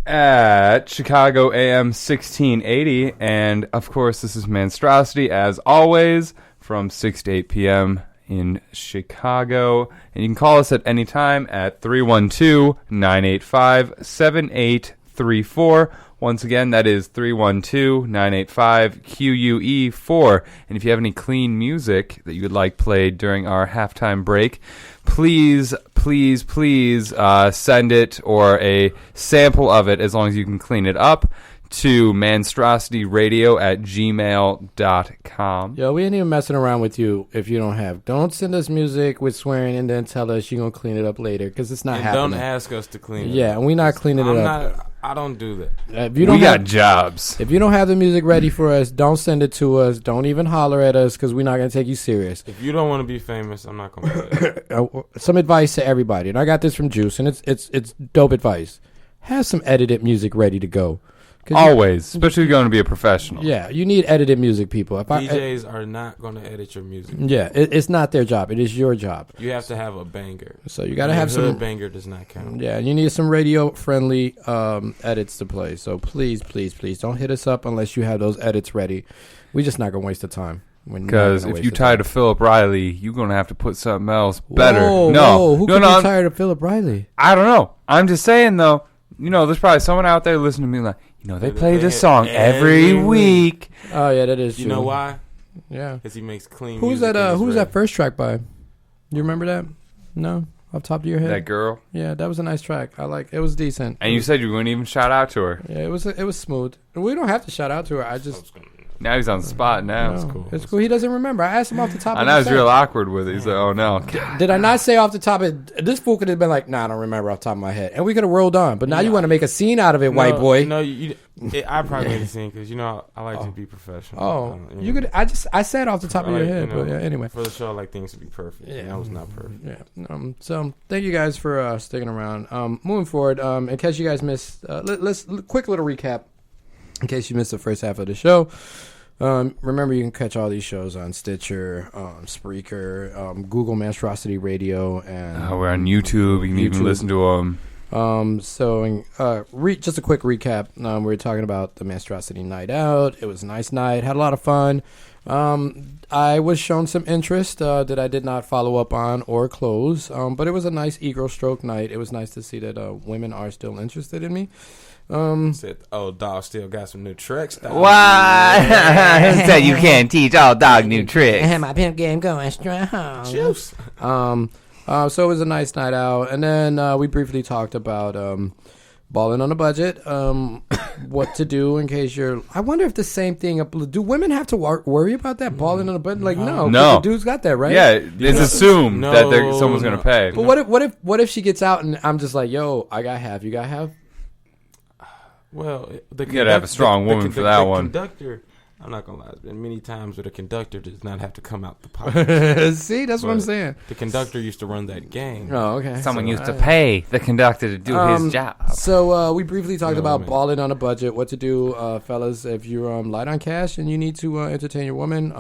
At Chicago AM 1680. And, of course, this is Monstrosity, as always, from 6 to 8 p.m. in Chicago. And you can call us at any time at 312-985-7834. Once again, that is 312-985-QUE4. And if you have any clean music that you would like played during our halftime break, please send it, or a sample of it, as long as you can clean it up, to monstrosityradio@gmail.com. Yo, we ain't even messing around with you if you don't have. Don't send us music with swearing and then tell us you're going to clean it up later, because it's not And happening. don't ask us to clean it Yeah, up. and we're not cleaning it up. I don't do that. If you don't We have, got jobs. If you don't have the music ready for us, don't send it to us. Don't even holler at us, because we're not going to take you serious. If you don't want to be famous, I'm not going to do that. Some advice to everybody, and I got this from Juice, and it's dope advice. Have some edited music ready to go. Always, especially if you're going to be a professional. Yeah, you need edited music, people. DJs are not going to edit your music. Yeah, it's not their job. It is your job. You have to have a banger. So you got to have some banger does not count. Yeah, you need some radio-friendly edits to play. So please don't hit us up unless you have those edits ready. We're just not going to waste the time. Because if you're tired of Philip Riley, you're going to have to put something else better. Whoa, who could be tired of Philip Riley? I don't know. I'm just saying, though, there's probably someone out there listening to me like, they play this song every week. Oh, yeah, that is true. You know why? Yeah. Because he makes clean. Who's music that? and it's Who's rap. that first track by? You remember that? No, off the top of your head. That girl. Yeah, that was a nice track. I like. It was decent. And you said you wouldn't even shout out to her. Yeah, it was smooth. We don't have to shout out to her. I just. Now he's on the spot now. No, it's cool. He doesn't remember. I asked him off the top. I of know the he's set. real awkward with it. He's like, oh no. Did I not say off the top of this fool could have been like, nah, I don't remember off the top of my head, and we could have rolled on. But now you want to make a scene out of it, white boy. No, I probably made a scene because I like to be professional. Oh, you could. I said off the top of your head, but yeah. Anyway, for the show, I like things to be perfect. Yeah. And that was not perfect. yeah. So thank you guys for sticking around. Moving forward, in case you guys missed, let's quick little recap. In case you missed the first half of the show. Remember, you can catch all these shows on Stitcher, Spreaker, Google Monstrosity Radio, and We're on YouTube. You can even listen to them. Just a quick recap. We were talking about the Monstrosity Night Out. It was a nice night. Had a lot of fun. I was shown some interest that I did not follow up on or close. But it was a nice ego stroke night. It was nice to see that women are still interested in me. Said, dog still got some new tricks. Why? Said you can't teach all dog new tricks. My pimp game going strong. Juice. So it was a nice night out, and then we briefly talked about balling on a budget, what to do in case you're. I wonder if the same thing. Do women have to worry about that balling on a budget? Like no, No. the dude's got that right. Yeah, it's assumed that someone's going to pay. But what if she gets out and I'm just like, yo, I got half, you got half. Well, You gotta have a strong woman for that one. Conductor, I'm not gonna lie. There's been many times where the conductor does not have to come out the pocket. See, that's what I'm saying. The conductor used to run that game. Oh, okay. Someone used to pay the conductor to do his job. So we briefly talked about man. balling on a budget. What to do, fellas, if you're light on cash and you need to entertain your woman.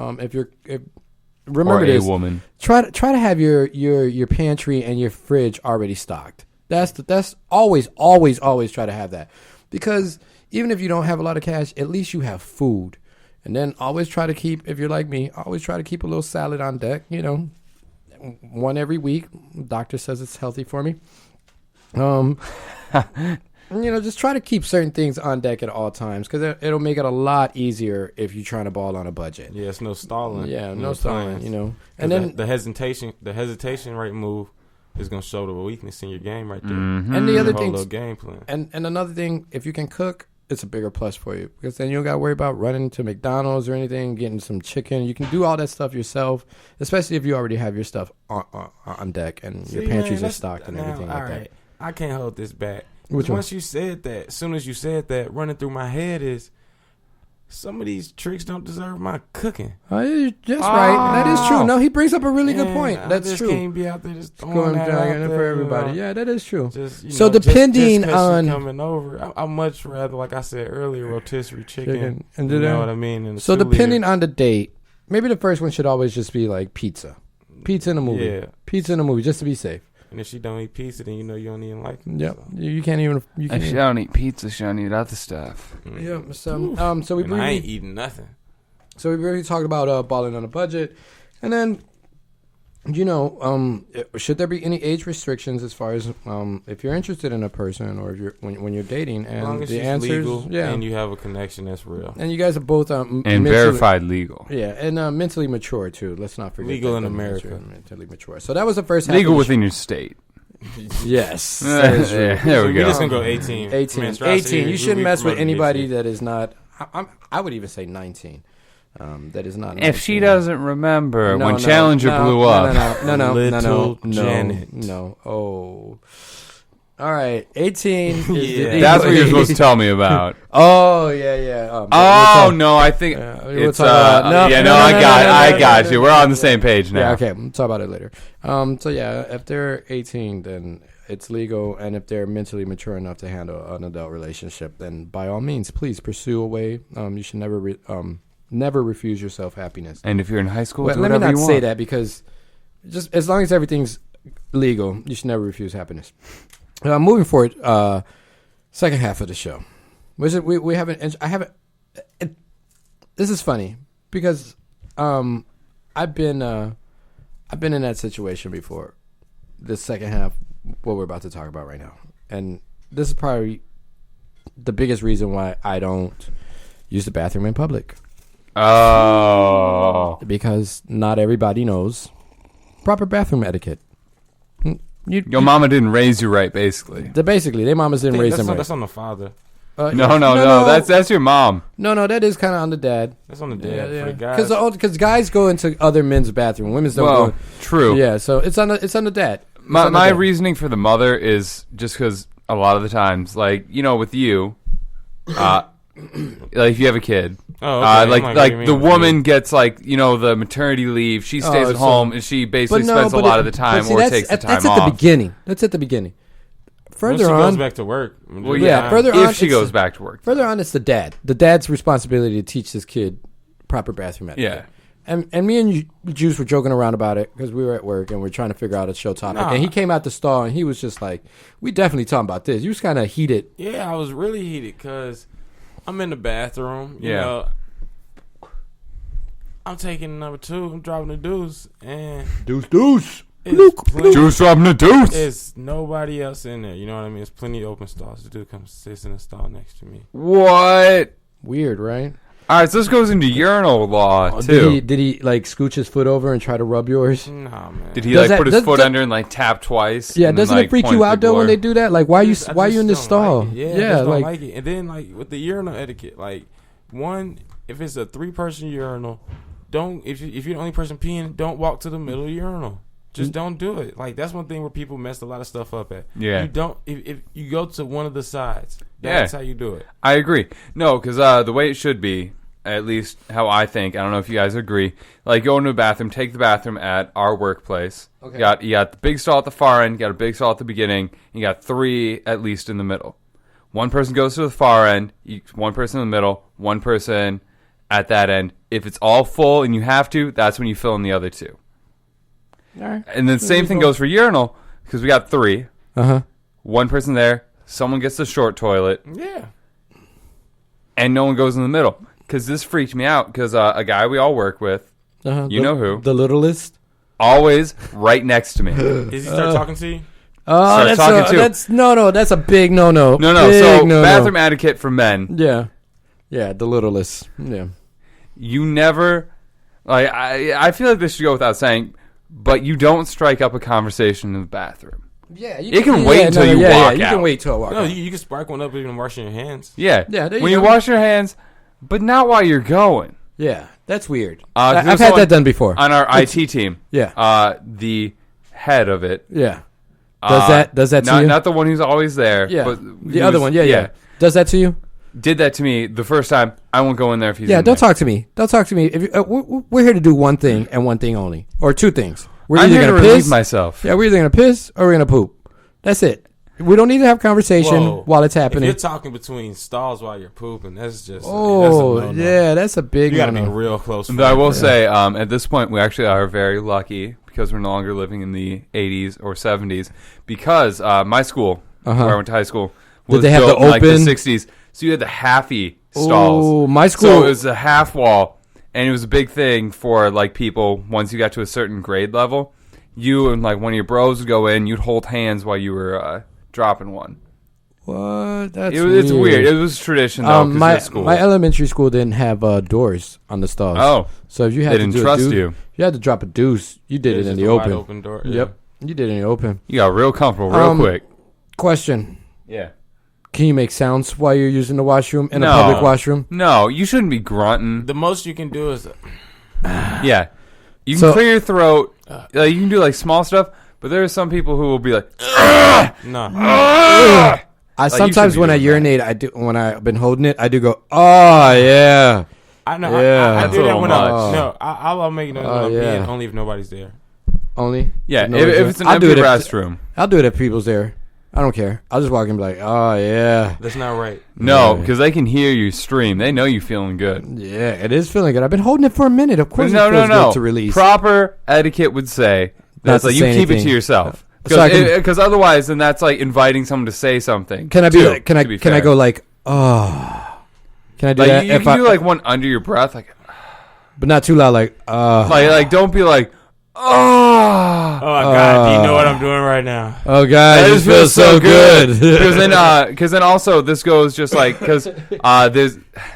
Remember Or a this. woman. Try to have your pantry and your fridge already stocked. That's always try to have that, because even if you don't have a lot of cash, at least you have food. And then always try to keep, if you're like me, always try to keep a little salad on deck. You know, one every week. Doctor says it's healthy for me. Just try to keep certain things on deck at all times, because it'll make it a lot easier if you're trying to ball on a budget. Yeah, it's no stalling. Yeah, no stalling. Plans. And then the hesitation rate move is gonna show the weakness in your game right there. Mm-hmm. and the other Whole thing, little game plan. and another thing, if you can cook, it's a bigger plus for you, because then you don't got to worry about running to McDonald's or anything, getting some chicken. You can do all that stuff yourself, especially if you already have your stuff on deck and your pantries are stocked and everything like that. I can't hold this back. Which one? Once you said that, as soon as you said that, running through my head is some of these tricks don't deserve my cooking. Oh, yeah, that's right. That is true. No, he brings up a really good point. I That's just true. Can't be out there just Going throwing that out dragging it there, for everybody. you know. Yeah, that is true. Just, So depending just 'cause on- she's coming over, I much rather, like I said earlier, rotisserie chicken. And You do know that. what I mean? And So Sulia. depending on the date, maybe the first one should always just be like pizza in a movie. Yeah. Pizza in a movie, just to be safe. And if she don't eat pizza, then you know you don't even like it. Yep. You can't even. You If can't she even. don't eat pizza, she don't eat other stuff. Yeah. So we And I ain't briefly, eating nothing. talked about balling on a budget, and then, should there be any age restrictions as far as if you're interested in a person, or if you're when you're dating, As long and as the she's answers, legal yeah, and you have a connection that's real. and you guys are both And verified legal. Yeah, and mentally mature too. Let's not forget Legal that, in that America. mentally mature. So that was the first half Legal of the within your state. Yes. Yeah, there we We're just go. gonna go 18. 18. Monstrosity, 18. You shouldn't we mess with promoted anybody 18. that is not. I would even say 19. That is not. 19. If she doesn't remember No, when no, Challenger no, blew up. No. Little Janet. No. Oh. All right. 18. Is Yeah. That's what you're supposed to tell me about. Oh yeah. Oh no, I think we'll it's talk about- no, I no, got you. We're on the same page now. Yeah. Okay. We'll talk about it later. So yeah, if they're 18, then it's legal, and if they're mentally mature enough to handle an adult relationship, then by all means, please pursue a way. You should never refuse yourself happiness. And if you're in high school, Well, do let me whatever not you say want. that, because just as long as everything's legal, you should never refuse happiness. Moving forward, second half of the show, which is, we haven't. I haven't. This is funny because I've been in that situation before. The second half, what we're about to talk about right now, and this is probably the biggest reason why I don't use the bathroom in public. Oh. Because not everybody knows proper bathroom etiquette. Your mama didn't raise you right, basically. Basically, their mamas didn't raise them right. That's on the father. No. That's your mom. No, that is kind of on the dad. That's on the dad for the guys. Because guys go into other men's bathroom, women's don't go. True. Yeah, so it's on the dad. My reasoning for the mother is just because a lot of the times, like, with you, like if you have a kid, like the woman gets like the maternity leave. She stays at home and she basically spends a lot of the time or takes the time off. That's at the beginning. That's at the beginning. Further when she on, goes back to work. Well, yeah. Further on, if she goes back to work. Further on, it's the dad. The dad's responsibility to teach this kid proper bathroom etiquette. Yeah. And me and Juice were joking around about it because we were at work and we are trying to figure out a show topic. And he came out the stall and he was just like, "We definitely talking about this." You was kind of heated. Yeah, I was really heated because I'm in the bathroom. You know, I'm taking number 2. I'm dropping the deuce and deuce. Juice dropping the deuce. There's nobody else in there. You know what I mean? There's plenty of open stalls. The dude comes sits in the stall next to me. What? Weird, right? All right, so this goes into urinal law too. Did he like scooch his foot over and try to rub yours? Nah, man. Did he put his foot under and like tap twice? Yeah, doesn't it freak you out though when they do that? Like, why are you in the stall? Like I just don't like it. And then like with the urinal etiquette, like one, if it's a 3-person urinal, don't if you're the only person peeing, don't walk to the middle of the urinal. Just don't do it. Like that's one thing where people messed a lot of stuff up at. Yeah. You don't if you go to one of the sides. That's how you do it. I agree. No, because the way it should be, at least how I think, I don't know if you guys agree. Like go into a bathroom, take the bathroom at our workplace. Okay. You got the big stall at the far end. You got a big stall at the beginning. You got 3 at least in the middle. One person goes to the far end. One person in the middle. One person at that end. If it's all full and you have to, that's when you fill in the other 2. All right. And then same thing goes for urinal because we got 3. One person there. Someone gets the short toilet. Yeah. And no one goes in the middle. Because this freaked me out because a guy we all work with, you know who. The littlest. Always right next to me. Is he start talking to you? Oh, that's a big no. No. So bathroom etiquette for men. Yeah. Yeah, the littlest. Yeah. You never, like, I feel like this should go without saying, but you don't strike up a conversation in the bathroom. Yeah, you can wait until you walk out. You can wait till I walk out. No, you can spark one up even washing your hands. Yeah. When you wash your hands, but not while you're going. Yeah, that's weird. I've had that done before. On our IT team. Yeah. The head of it. Yeah. Does that to you? Not the one who's always there. Yeah. But the other one. Yeah. Does that to you? Did that to me the first time. I won't go in there if he's in don't there. talk to me. Don't talk to me. If we're here to do one thing and one thing only, or 2 things. We're I'm either here to gonna relieve piss myself. Yeah, we're either gonna piss or we're gonna poop. That's it. We don't need to have conversation while it's happening. If you're talking between stalls while you're pooping, that's just that's a big. You got to be real close. But I will say, at this point, we actually are very lucky because we're no longer living in the 80s or 70s. Because my school, where I went to high school, was Did they have built the in like the open 60s. So you had the halfy stalls. Oh, my school. So it was a half wall, and it was a big thing for like people once you got to a certain grade level. You and like one of your bros would go in. You'd hold hands while you were dropping one. What? That's It's weird. It was tradition though. My school. my elementary school didn't have doors on the stalls. Oh, so if you had they to didn't do trust you. You had to drop a deuce. You did it in the open. Open door. Yep, you did it in the open. You got real comfortable real quick. Question. Yeah. Can you make sounds while you're using the washroom in a public washroom? No, you shouldn't be grunting. The most you can do is, yeah, you can clear your throat. You can do like small stuff, but there are some people who will be like, no. Sometimes when I urinate, I do. When I've been holding it, I do go, oh yeah. I know. Yeah. I do that when much. I'll make noise when I'm peeing, only if nobody's there. Only? Yeah, if it's an empty restroom. I'll do it if people's there. I don't care. I'll just walk in and be like, oh, yeah. That's not right. No, because they can hear you scream. They know you're feeling good. Yeah, it is feeling good. I've been holding it for a minute. Of course it feels good to release. Proper etiquette would say that's like you keep it to yourself. Because otherwise, then that's like inviting someone to say something. Can I be? Can I go like, oh? Can I do that? You can do like one under your breath, like, but not too loud, like, like don't be like, Oh, Oh my God! Do you know what I'm doing right now? Oh God, that this feels so good. Because then also this goes just like there's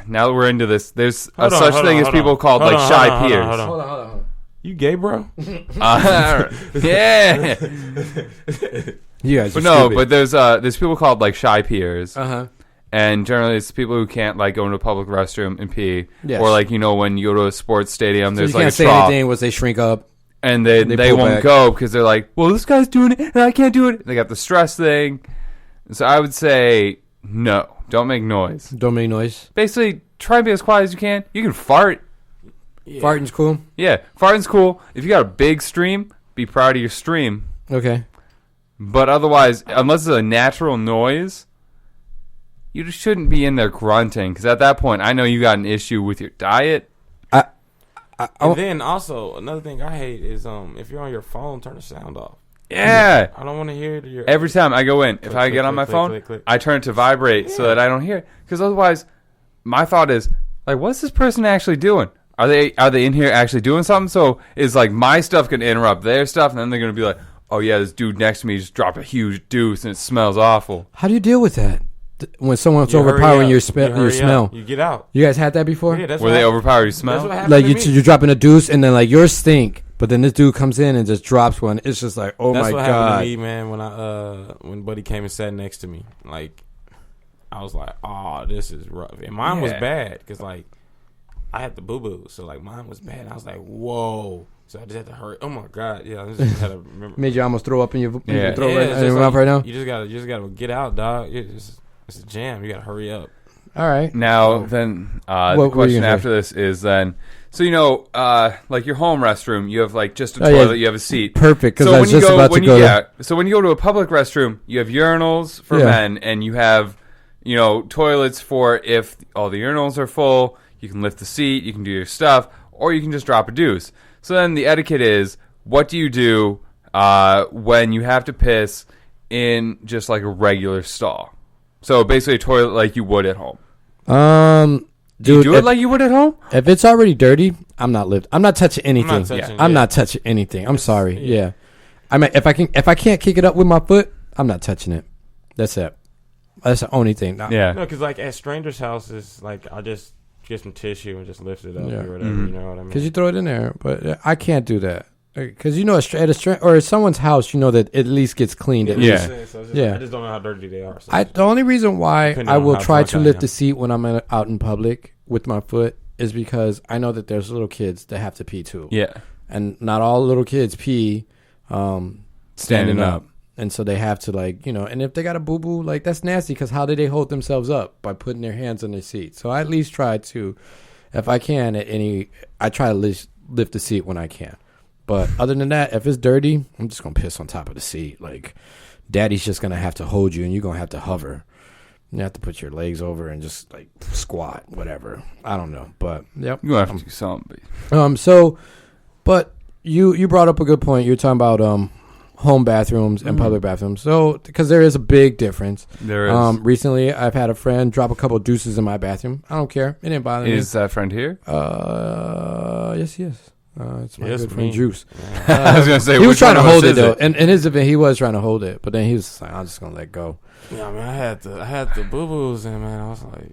now that we're into this, there's a such thing as people called like shy peers. Hold on. You gay, bro? Yeah. You guys, But no, but there's people called like shy peers. Uh-huh. And generally, it's people who can't like go into a public restroom and pee, Yes. or like when you go to a sports stadium, So there's you like can't a say trough, anything once they shrink up. and they pull won't back. go because they're like, well, this guy's doing it and I can't do it. They got the stress thing. So I would say no, don't make noise. Don't make noise. Basically, try and be as quiet as you can. You can fart. Farting's cool. Yeah, farting's cool. If you got a big stream, be proud of your stream. Okay. But otherwise, unless it's a natural noise, you just shouldn't be in there grunting. Because at that point, I know you got an issue with your diet. And then also another thing I hate is if you're on your phone, turn the sound off. Yeah. I don't want to hear it. Every time I go in, if I get on my click, phone, click, click. I turn it to vibrate so that I don't hear it. Because otherwise, my thought is, like, what's this person actually doing? Are they in here actually doing something? So is like my stuff going to interrupt their stuff, and then they're going to be like, oh yeah, this dude next to me just dropped a huge deuce and it smells awful. How do you deal with that? When someone's You hurry overpowering up. your You hurry smell? up. You get out. You guys had that before? Yeah, that's Where what they happened. overpower your That's smell? what happened Like to me. you're dropping a deuce and then like yours stink, but then this dude comes in and just drops one. It's just like, oh That's my what God. happened to me, man. When Buddy came and sat next to me, like I was like, oh, this is rough. And mine was Yeah. bad because like I had the boo boo, so like mine was bad. I was like, whoa. So I just had to hurry. Oh my God, yeah. I just had to remember. Made you almost throw up in your, in Yeah. your throat Yeah, right, it's in just your like, mouth right now? You just gotta get out, dog. It's a jam. You gotta hurry up. All right. Now, then, What the were you question gonna after this is then, so like your home restroom, you have like just a Oh, yeah. toilet, you have a seat. Perfect, 'cause So I when was you just go, about to when go you, there. so when you go to a public restroom, you have urinals for Yeah. men, and you have, toilets for if all the urinals are full, you can lift the seat, you can do your stuff, or you can just drop a deuce. So then the etiquette is, what do you do when you have to piss in just like a regular stall? So basically a toilet like you would at home. Do you Dude, do it like you would at home? if it's already dirty, I'm not touching anything. touching, I'm yeah. not touching anything. I'm sorry. Yeah. I mean, if I can't kick it up with my foot, I'm not touching it. That's it. That's the only thing. Yeah. No, because like at strangers' houses, like I just get some tissue and just lift it up Yeah. or whatever. Mm-hmm. You know what I mean? Because you throw it in there, but I can't do that. Because at someone's house, that at least gets cleaned. At Yeah. least. So it's just- Yeah. I just don't know how dirty they are. So The only reason why Depending I on will how try drunk to I lift am. the seat when I'm out in public with my foot is because I know that there's little kids that have to pee too. Yeah. And not all little kids pee standing up. up. And so they have to and if they got a boo-boo, like that's nasty because how do they hold themselves up? By putting their hands on their seat. So I at least try to, if I can, I try to lift the seat when I can. But other than that, if it's dirty, I'm just going to piss on top of the seat. Like daddy's just going to have to hold you and you're going to have to hover. You have to put your legs over and just like squat, whatever. I don't know. But yep. You're going to have to do something. But you brought up a good point. You're talking about home bathrooms and public bathrooms. So, because there is a big difference. There is. Recently, I've had a friend drop a couple deuces in my bathroom. I don't care. It didn't bother me. Is that friend here? Yes, he is. It's my Yes, good friend me. Juice. I was going to say, He was which trying to one of us hold it is though, and in his event, he was trying to hold it, but then he was like, "I'm just gonna let go." yeah, I mean, I had the boo boos and man, I was like,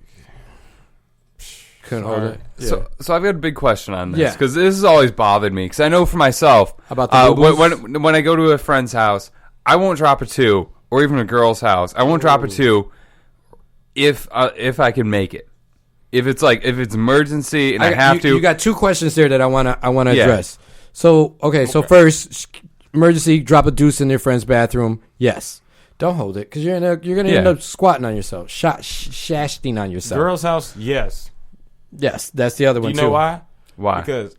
Couldn't sorry. hold it. So I've got a big question on this Yeah. because this has always bothered me because I know for myself About the boo-boos? when I go to a friend's house, I won't drop a 2, or even a girl's house, I won't drop a 2 if I can make it. If it's emergency and I have to. You got two questions there that I wanna Yeah. address. So so first, emergency, drop a deuce in your friend's bathroom. Yes, don't hold it because you're gonna end Yeah. up squatting on yourself, shashting on yourself. girl's house, yes. Yes, that's the other Do one you too. know why? Why? Because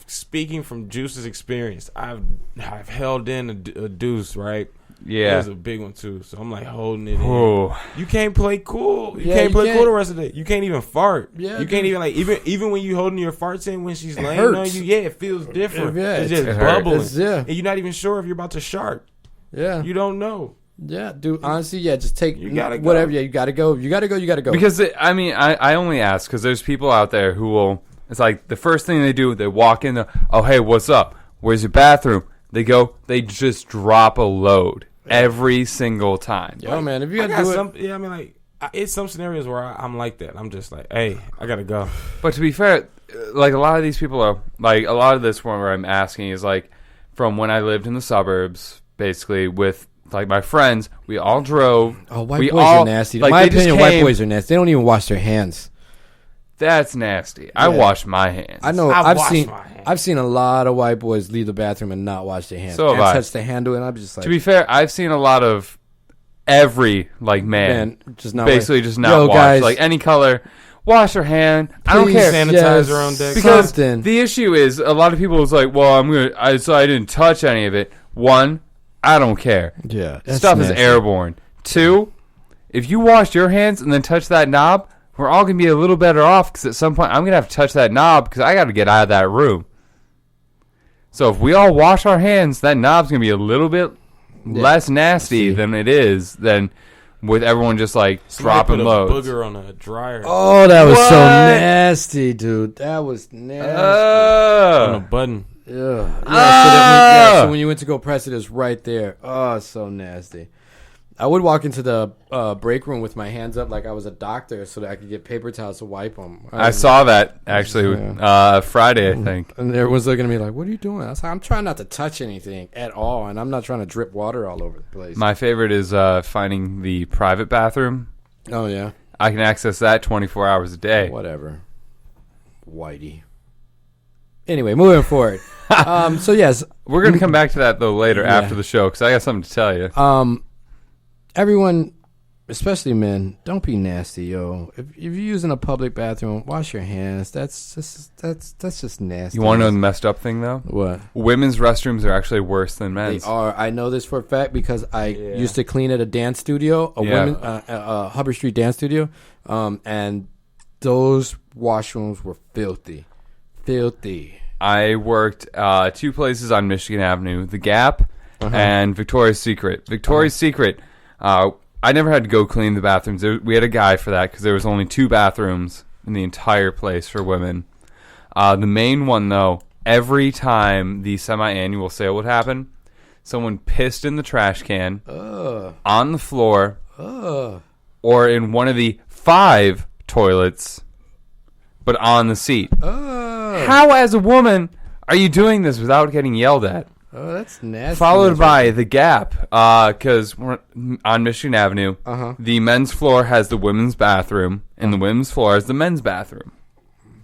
speaking from Juice's experience, I've held in a deuce, right? Yeah. There's a big one too, so I'm like holding it in. Oh. You can't play cool. You Yeah, can't you play can't. cool the rest of the day. You can't even fart. Yeah, you can't even even when you holding your farts in when she's laying on hurts. you. Yeah, it feels different. Yeah, it's it just hurts. bubbling. Yeah. And you're not even sure if you're about to sharp. Yeah, You don't know. yeah, dude. Honestly, yeah, just take You gotta go. whatever. Yeah, you gotta go. You gotta go. You gotta go. Because I only ask because there's people out there who will. It's like the first thing they do, they walk in. Oh, hey, what's up? Where's your bathroom? They just drop a load every single time. Yo, man, if you I got got to do some, yeah, I mean, like, it's some scenarios where I'm like that. I'm just like, hey, I gotta go. But to be fair, like a lot of these people are like a lot of this one where I'm asking is like from when I lived in the suburbs, basically with like my friends, we all drove. Oh, white boys are nasty. Like, in my opinion, white boys are nasty. They don't even wash their hands. That's nasty. I wash my hands. I know. I've seen a lot of white boys leave the bathroom and not wash their hands. So have and I. touch the handle, and I'm just like. To be fair, I've seen a lot of every like man just not basically just not wash guys, like any color. Wash your hand. I don't care. Sanitizer on deck. Because the issue is a lot of people is like, well, I didn't touch any of it. One, I don't care. Yeah, stuff is airborne. Two, if you wash your hands and then touch that knob, we're all gonna be a little better off because at some point I'm gonna have to touch that knob because I got to get out of that room. So if we all wash our hands, that knob's gonna be a little bit less nasty than it is than with everyone just like dropping loads. Booger on a dryer. Oh, that was so nasty, dude. That was nasty. On a button. So when you went to go press it, it's right there. Oh, so nasty. I would walk into the break room with my hands up like I was a doctor so that I could get paper towels to wipe them. I saw that actually Friday, I think. And everyone's looking at me like, what are you doing? I was like, I'm trying not to touch anything at all, and I'm not trying to drip water all over the place. My favorite is finding the private bathroom. Oh, yeah. I can access that 24 hours a day. Whatever. Whitey. Anyway, moving forward. So, yes. We're going to come back to that, though, later after the show because I got something to tell you. Everyone, especially men, don't be nasty, yo. If you're using a public bathroom, wash your hands. That's just nasty. You want to know the messed up thing, though? What? Women's restrooms are actually worse than men's. They are. I know this for a fact because I used to clean at a dance studio, a Hubbard Street dance studio, and those washrooms were filthy. Filthy. I worked 2 places on Michigan Avenue, The Gap and Victoria's Secret. Victoria's Secret, I never had to go clean the bathrooms. We had a guy for that because there was only 2 bathrooms in the entire place for women. The main one, though, every time the semi-annual sale would happen, someone pissed in the trash can, on the floor, or in one of the 5 toilets, but on the seat. How, as a woman, are you doing this without getting yelled at? Oh, that's nasty. Followed by The Gap, because we're on Michigan Avenue. The men's floor has the women's bathroom, and the women's floor has the men's bathroom.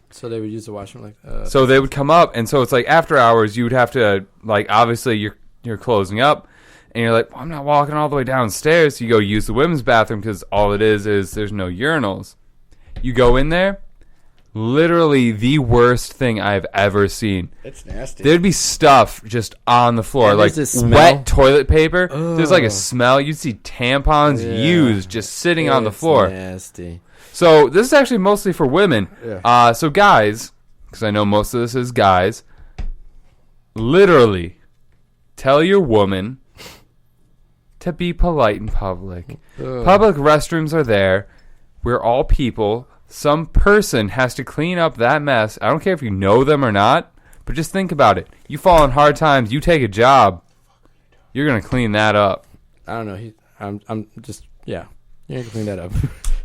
So they would use the washroom like. So they would come up, and so it's like after hours, you would have to like obviously you're closing up, and you're like, well, I'm not walking all the way downstairs. You go use the women's bathroom because all it is there's no urinals. You go in there. Literally the worst thing I've ever seen. It's nasty. There'd be stuff just on the floor, and like wet toilet paper. There's like a smell. You'd see tampons used just sitting on the floor. Nasty. So this is actually mostly for women. So guys, because I know most of this is guys, literally tell your woman to be polite in public. Public restrooms are there. We're all people. Some person has to clean up that mess. I don't care if you know them or not, but just think about it. You fall on hard times. You take a job. You're gonna clean that up. I don't know. I'm just You're gonna clean that up.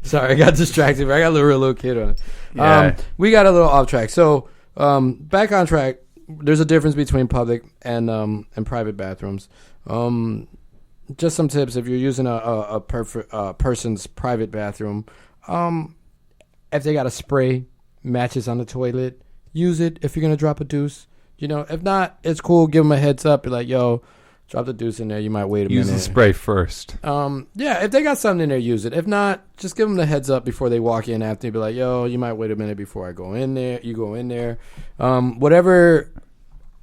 Sorry, I got distracted. I got a little kid on it. Yeah. We got a little off track. So back on track. There's a difference between public and private bathrooms. Just some tips if you're using a person's private bathroom. If they got a spray, matches on the toilet, use it if you're going to drop a deuce. You know, if not, it's cool. Give them a heads up. Be like, yo, drop the deuce in there. You might wait a minute. Use the spray first. If they got something in there, use it. If not, just give them the heads up before they walk in after. Be like, yo, you might wait a minute before I go in there. You go in there. Whatever.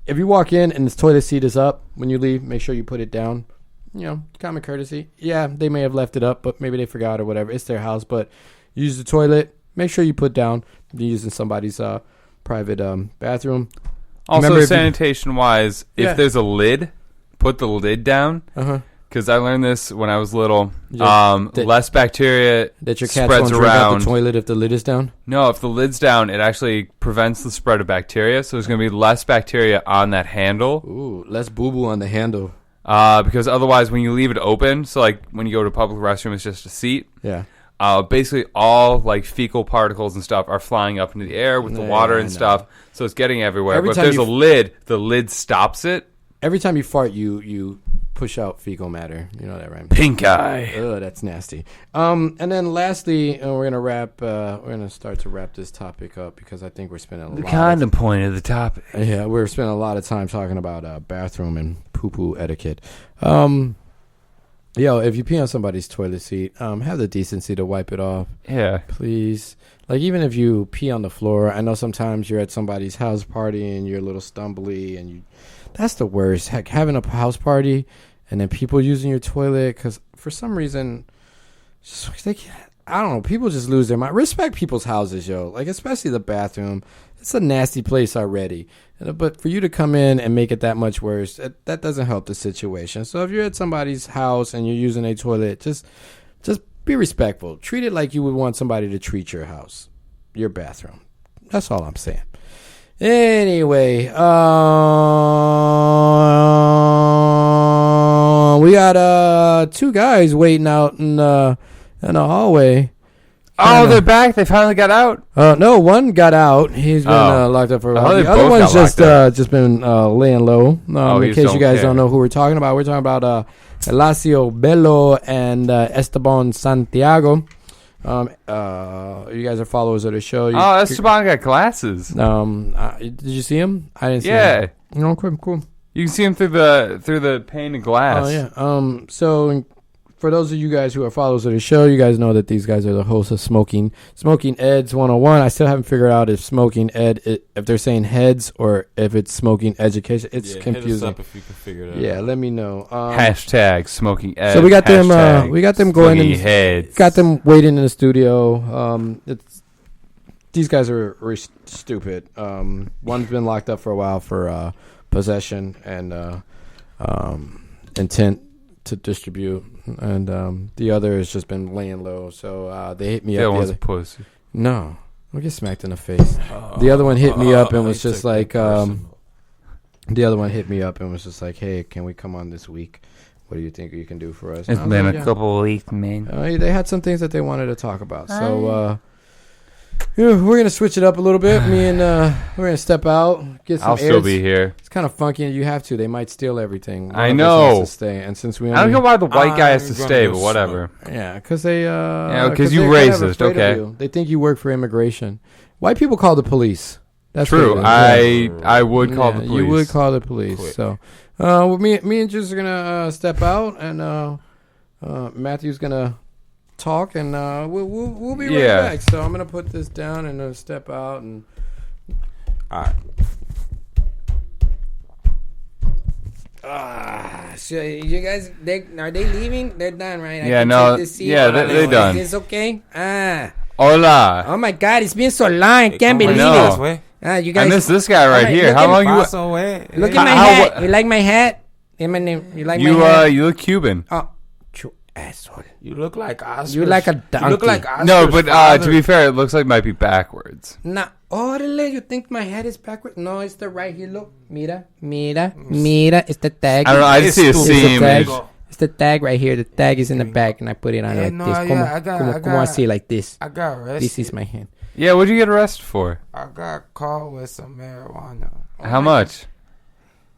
If you walk in and this toilet seat is up when you leave, make sure you put it down. You know, common courtesy. Yeah, they may have left it up, but maybe they forgot or whatever. It's their house, but use the toilet. Make sure you put down. You're using somebody's private bathroom. Also, sanitation-wise, if there's a lid, put the lid down. because I learned this when I was little. That- Less bacteria That your cat spreads won't drink out around. the toilet if the lid is down? No, if the lid's down, it actually prevents the spread of bacteria. So there's going to be less bacteria on that handle. Ooh, less boo-boo on the handle. Because otherwise, when you leave it open, so like when you go to a public restroom, it's just a seat. Yeah. Basically, all like fecal particles and stuff are flying up into the air with the water and stuff. So it's getting everywhere. Every But if time there's you a lid, the lid stops it. Every time you fart, you push out fecal matter. You know that, right? Pink eye. Ugh, that's nasty. And then lastly, we're gonna wrap. We're gonna start to wrap this topic up because I think we're spending a lot. of point of the topic. Yeah, we're spending a lot of time talking about bathroom and poo-poo etiquette. Yo, if you pee on somebody's toilet seat, have the decency to wipe it off. Yeah. Please. Like, even if you pee on the floor, I know sometimes you're at somebody's house party and you're a little stumbly and that's the worst. Heck, having a house party and then people using your toilet because for some reason, I don't know, people just lose their mind. Respect people's houses, yo. Like, especially the bathroom. It's a nasty place already. But for you to come in and make it that much worse, that doesn't help the situation. So if you're at somebody's house and you're using a toilet, just be respectful. Treat it like you would want somebody to treat your house, your bathroom. That's all I'm saying. Anyway, we got 2 guys waiting out in the hallway. Oh, they're back. They finally got out. No, one got out. He's been locked up for a while. they The other both one's got just been laying low. In case you guys don't know who we're talking about Elacio Bello and Esteban Santiago. You guys are followers of the show. Esteban got glasses. Did you see him? I didn't see him. Yeah. Okay, cool. You can see him through the pane of glass. Oh yeah. So for those of you guys who are followers of the show, you guys know that these guys are the hosts of Smoking Eds 101. I still haven't figured out if Smoking Ed, if they're saying heads or if it's Smoking Education. It's confusing. Hit us up if you can figure it out. Yeah, let me know. Hashtag Smoking Ed. So we got them. We got them going. Heads. Got them waiting in the studio. These guys are stupid. One's been locked up for a while for possession and intent to distribute, and the other has just been laying low. So they hit me up. The other one's a pussy. No, I'll get smacked in the face. The other one hit me up and was just like, hey, can we come on this week? What do you think you can do for us? It's been a couple of weeks, man. They had some things that they wanted to talk about. So we're going to switch it up a little bit. Me and we're going to step out, get some I'll still be here. It's kind of funky, and you have to. They might steal everything. I know. To stay. And since we I don't know why the white guy has to stay, but whatever. Yeah, because they... because you racist, okay. They think you work for immigration. White people call the police. That's true. I would call the police. You would call the police. Quick. So me and Juice are going to step out, and Matthew's going to talk, and we'll be right back. So I'm gonna put this down and step out, and all right. So you guys, are they leaving? They're done, right? They're done. It's okay. Hola. Oh my God, it's been so long. I can't believe it. You guys. And this guy right here. How long you? Look at my hat. You like my hat? You like my hat? You look Cuban. Oh. Asshole. You look like Oscar. You like a donkey. You look like Oscar's No, but father. to be fair, it looks like it might be backwards. Nah. Orale, you think my head is backwards? No, it's the right here. Look. Mira. It's the tag. I don't know. I just see a seam. It's the tag right here. The tag is in the back, and I put it on like this. Como así, like this. I got arrested. This is my hand. Yeah, what'd you get arrested for? I got caught with some marijuana. How much?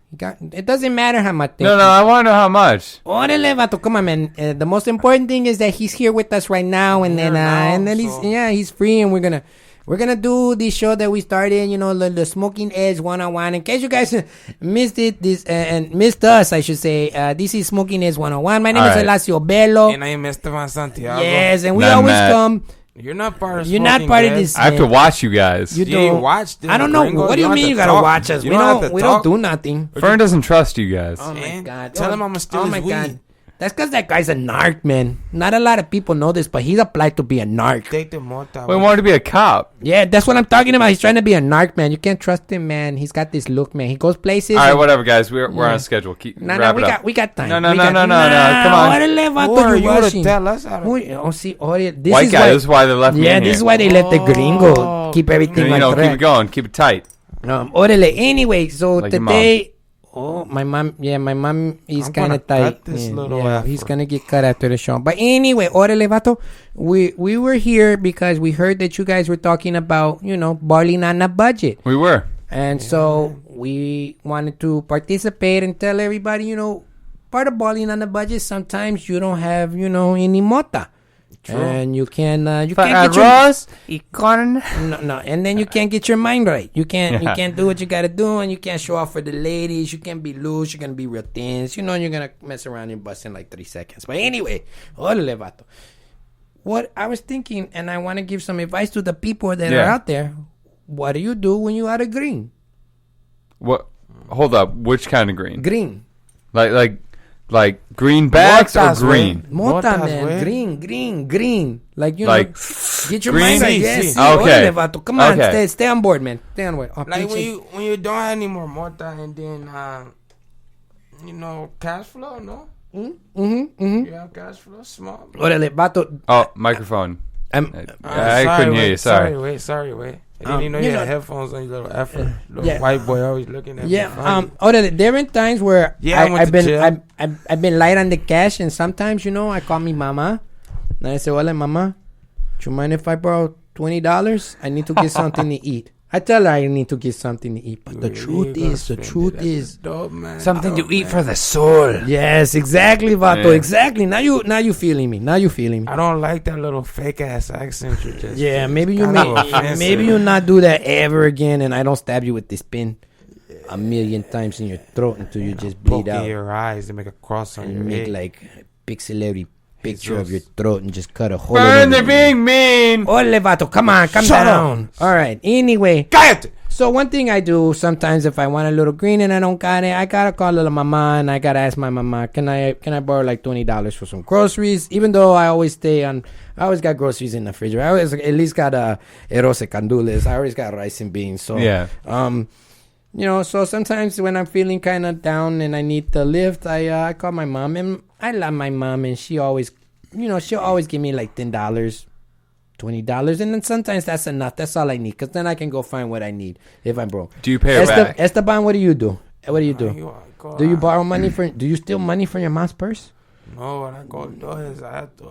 It doesn't matter how much. No, I want to know how much. Orale, vato, come on, man. The most important thing is that he's here with us right now, and then he's free, and we're gonna do the show that we started. You know, the Smoking Edge 101. In case you guys missed it, and missed us, I should say. This is Smoking Edge 101. My name is Elacio Bello, and I am Esteban Santiago. Yes, and we always come. You're not part of. You're not part of this. I have to watch you guys. You don't watch this. I don't know. What do you mean you gotta watch us? We don't do nothing. Fern doesn't trust you guys. Oh my God! Tell him I'm gonna steal his weed. That's because that guy's a narc, man. Not a lot of people know this, but he's applied to be a narc. Take the mota. We wanted to be a cop. Yeah, that's what I'm talking about. He's trying to be a narc, man. You can't trust him, man. He's got this look, man. He goes places. All right, and- whatever, guys. We're on a schedule. Keep wrap it up. we got time. No, We got- come on. Órale, vato, Or you're you would rushing. tell us how to. Oh, see, this White is guy. why, This is why they left me yeah, in this here. is why they let the gringo keep everything You on know, keep track. it going. Keep it tight. Órale. Anyway, so Like your mom. today, my mom is I'm kind gonna of tight. cut this little He's afro. gonna get cut after the show. But anyway, órale, vato. We were here because we heard that you guys were talking about, balling on a budget. We were. And so we wanted to participate and tell everybody, part of balling on a budget, sometimes you don't have, any mota. True. And you can't get no, and then you can't get your mind right. You can't do what you gotta do, and you can't show off for the ladies. You can't be loose. You're gonna be real tense. You're gonna mess around and bust in like 3 seconds. But anyway, órale, vato. What I was thinking, and I want to give some advice to the people that are out there. What do you do when you out of green? What? Hold up. Which kind of green? Green. Like greenbacks or Motas, green? Mota, Motas, man. güey. Green. Like, Like get your green? mind right. Sí, Yes. sí. Okay. Órale, vato. Come on, Okay. stay on board, man. Stay on board. Oh, Like pinche- when you don't have any more mota and then cash flow, no? You have cash flow, small. Órale, vato. Oh, microphone. I'm, I couldn't hear you. Sorry. Sorry, wait. I didn't even know you you know- had headphones on, you little effort. Little yeah. white boy always looking at me. funny. Órale, there have been times where Yeah, I went I've to been jail. I've been light on the cash, and sometimes I call me mama, and I say, "Hola, mama, do you mind if I borrow $20? I need to get something to eat." I tell her I need to get something to eat, but the truth is, Dope, man. Something to Dope, eat man. for the soul. yes, exactly, vato, Yeah. exactly. Now you feeling me. I don't like that little fake ass accent you just. Yeah, maybe you Kind of may, offensive. maybe you not do that ever again, and I don't stab you with this pin 1,000,000 times in your throat until you just bleed Poke in out your eyes and make a cross on your and make head. like a pixelated picture of your throat and just cut a hole. Burn, in they're it. being mean. Ole, vato, come on, calm Shut down. All right. Anyway, Cállate. so one thing I do sometimes if I want a little green and I don't got it, I gotta call little mama and I gotta ask my mama, can I borrow like $20 for some groceries? Even though I always got groceries in the refrigerator. I always at least got arroz y candules. I always got rice and beans. So Yeah. so sometimes when I'm feeling kind of down and I need the lift, I call my mom, and I love my mom, and she always, she'll always give me like $10. $20, and then sometimes that's enough. That's all I need, because then I can go find what I need if I'm broke. Do you pay her back? Esteban, what do you do? What do you do? Go Do you out. borrow money do you steal money from your mom's purse? No, what I go do is I have to.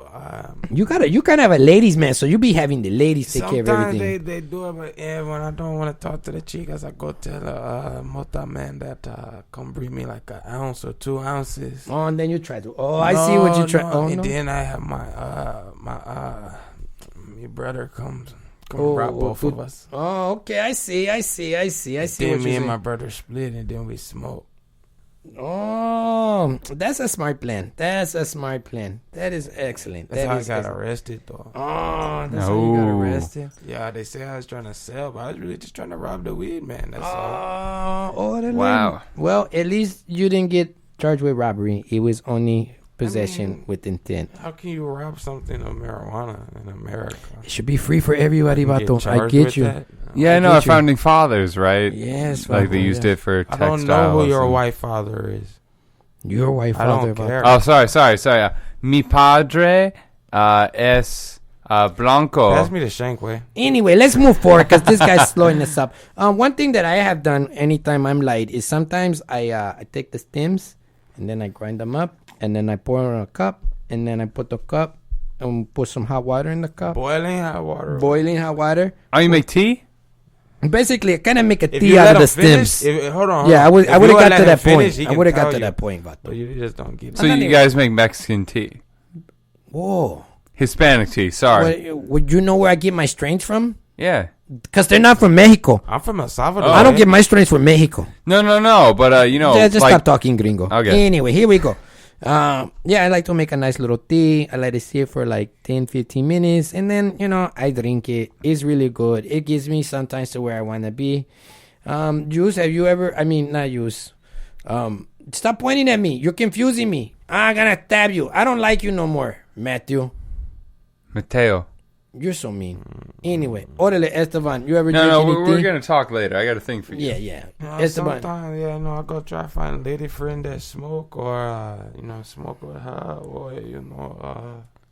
You kind of have a ladies man, so you be having the ladies take care of Sometimes everything. they do it, but when I don't want to talk to the chicas, I go tell a mota man that come bring me like an ounce or 2 ounces. Oh, and then you try to. Oh, I see what you try. No. Oh, And no. then I have my brother come rob both of us. Oh, okay. I see Then what me you're and saying. my brother split, and then we smoke. Oh, that's a smart plan. That is excellent. That's That how I is got excellent. arrested, though. Oh, that's how you got No. arrested. Yeah, they say I was trying to sell, but I was really just trying to rob the weed, man. That's all. Wow. Well, at least you didn't get charged with robbery. It was only possession with intent. How can you rob something of marijuana in America? It should be free for everybody, You get Vato. I charged get with you. that? Yeah, I know. get Our you. founding fathers, right? Yes, Like they Vato, used yeah. it for I textiles. don't know who your and- white father is. Your wife, I don't father, care. Oh, sorry. Mi padre es blanco. Pass me the shank way. Anyway, let's move forward because this guy's slowing us up. One thing that I have done anytime I'm light is sometimes I take the stems and then I grind them up and then I pour it in a cup and then I put the cup and put some hot water in the cup. Boiling hot water. Boiling hot water. Oh, you make tea? Basically, I kind of make a If tea you out let of the him finish, stems. hold on. Yeah, I would If have you got let to him that finish, point. he I can would have got tell to you. that point, Vato. But you just don't get it. So you guys make Mexican tea, Whoa. Hispanic tea. Sorry. Would you know where I get my strains from? Yeah. Because they're not from Mexico. I'm from El Salvador. I don't man. get my strains from Mexico. No. But Yeah, just like, stop talking, gringo. Okay. Anyway, here we go. Yeah, I like to make a nice little tea. I let it sit for like 10, 15 minutes. And then, I drink it. It's really good. It gives me sometimes to where I want to be. Juice, have you ever, not juice. Stop pointing at me. You're confusing me. I'm gonna stab you. I don't like you no more, Matthew. Mateo. You're so mean. Anyway, orale, Esteban. You ever drink No, anything? we're gonna talk later. I got a thing for you. Yeah. Esteban. Sometimes, I go try to find a lady friend that smoke or, smoke with her or,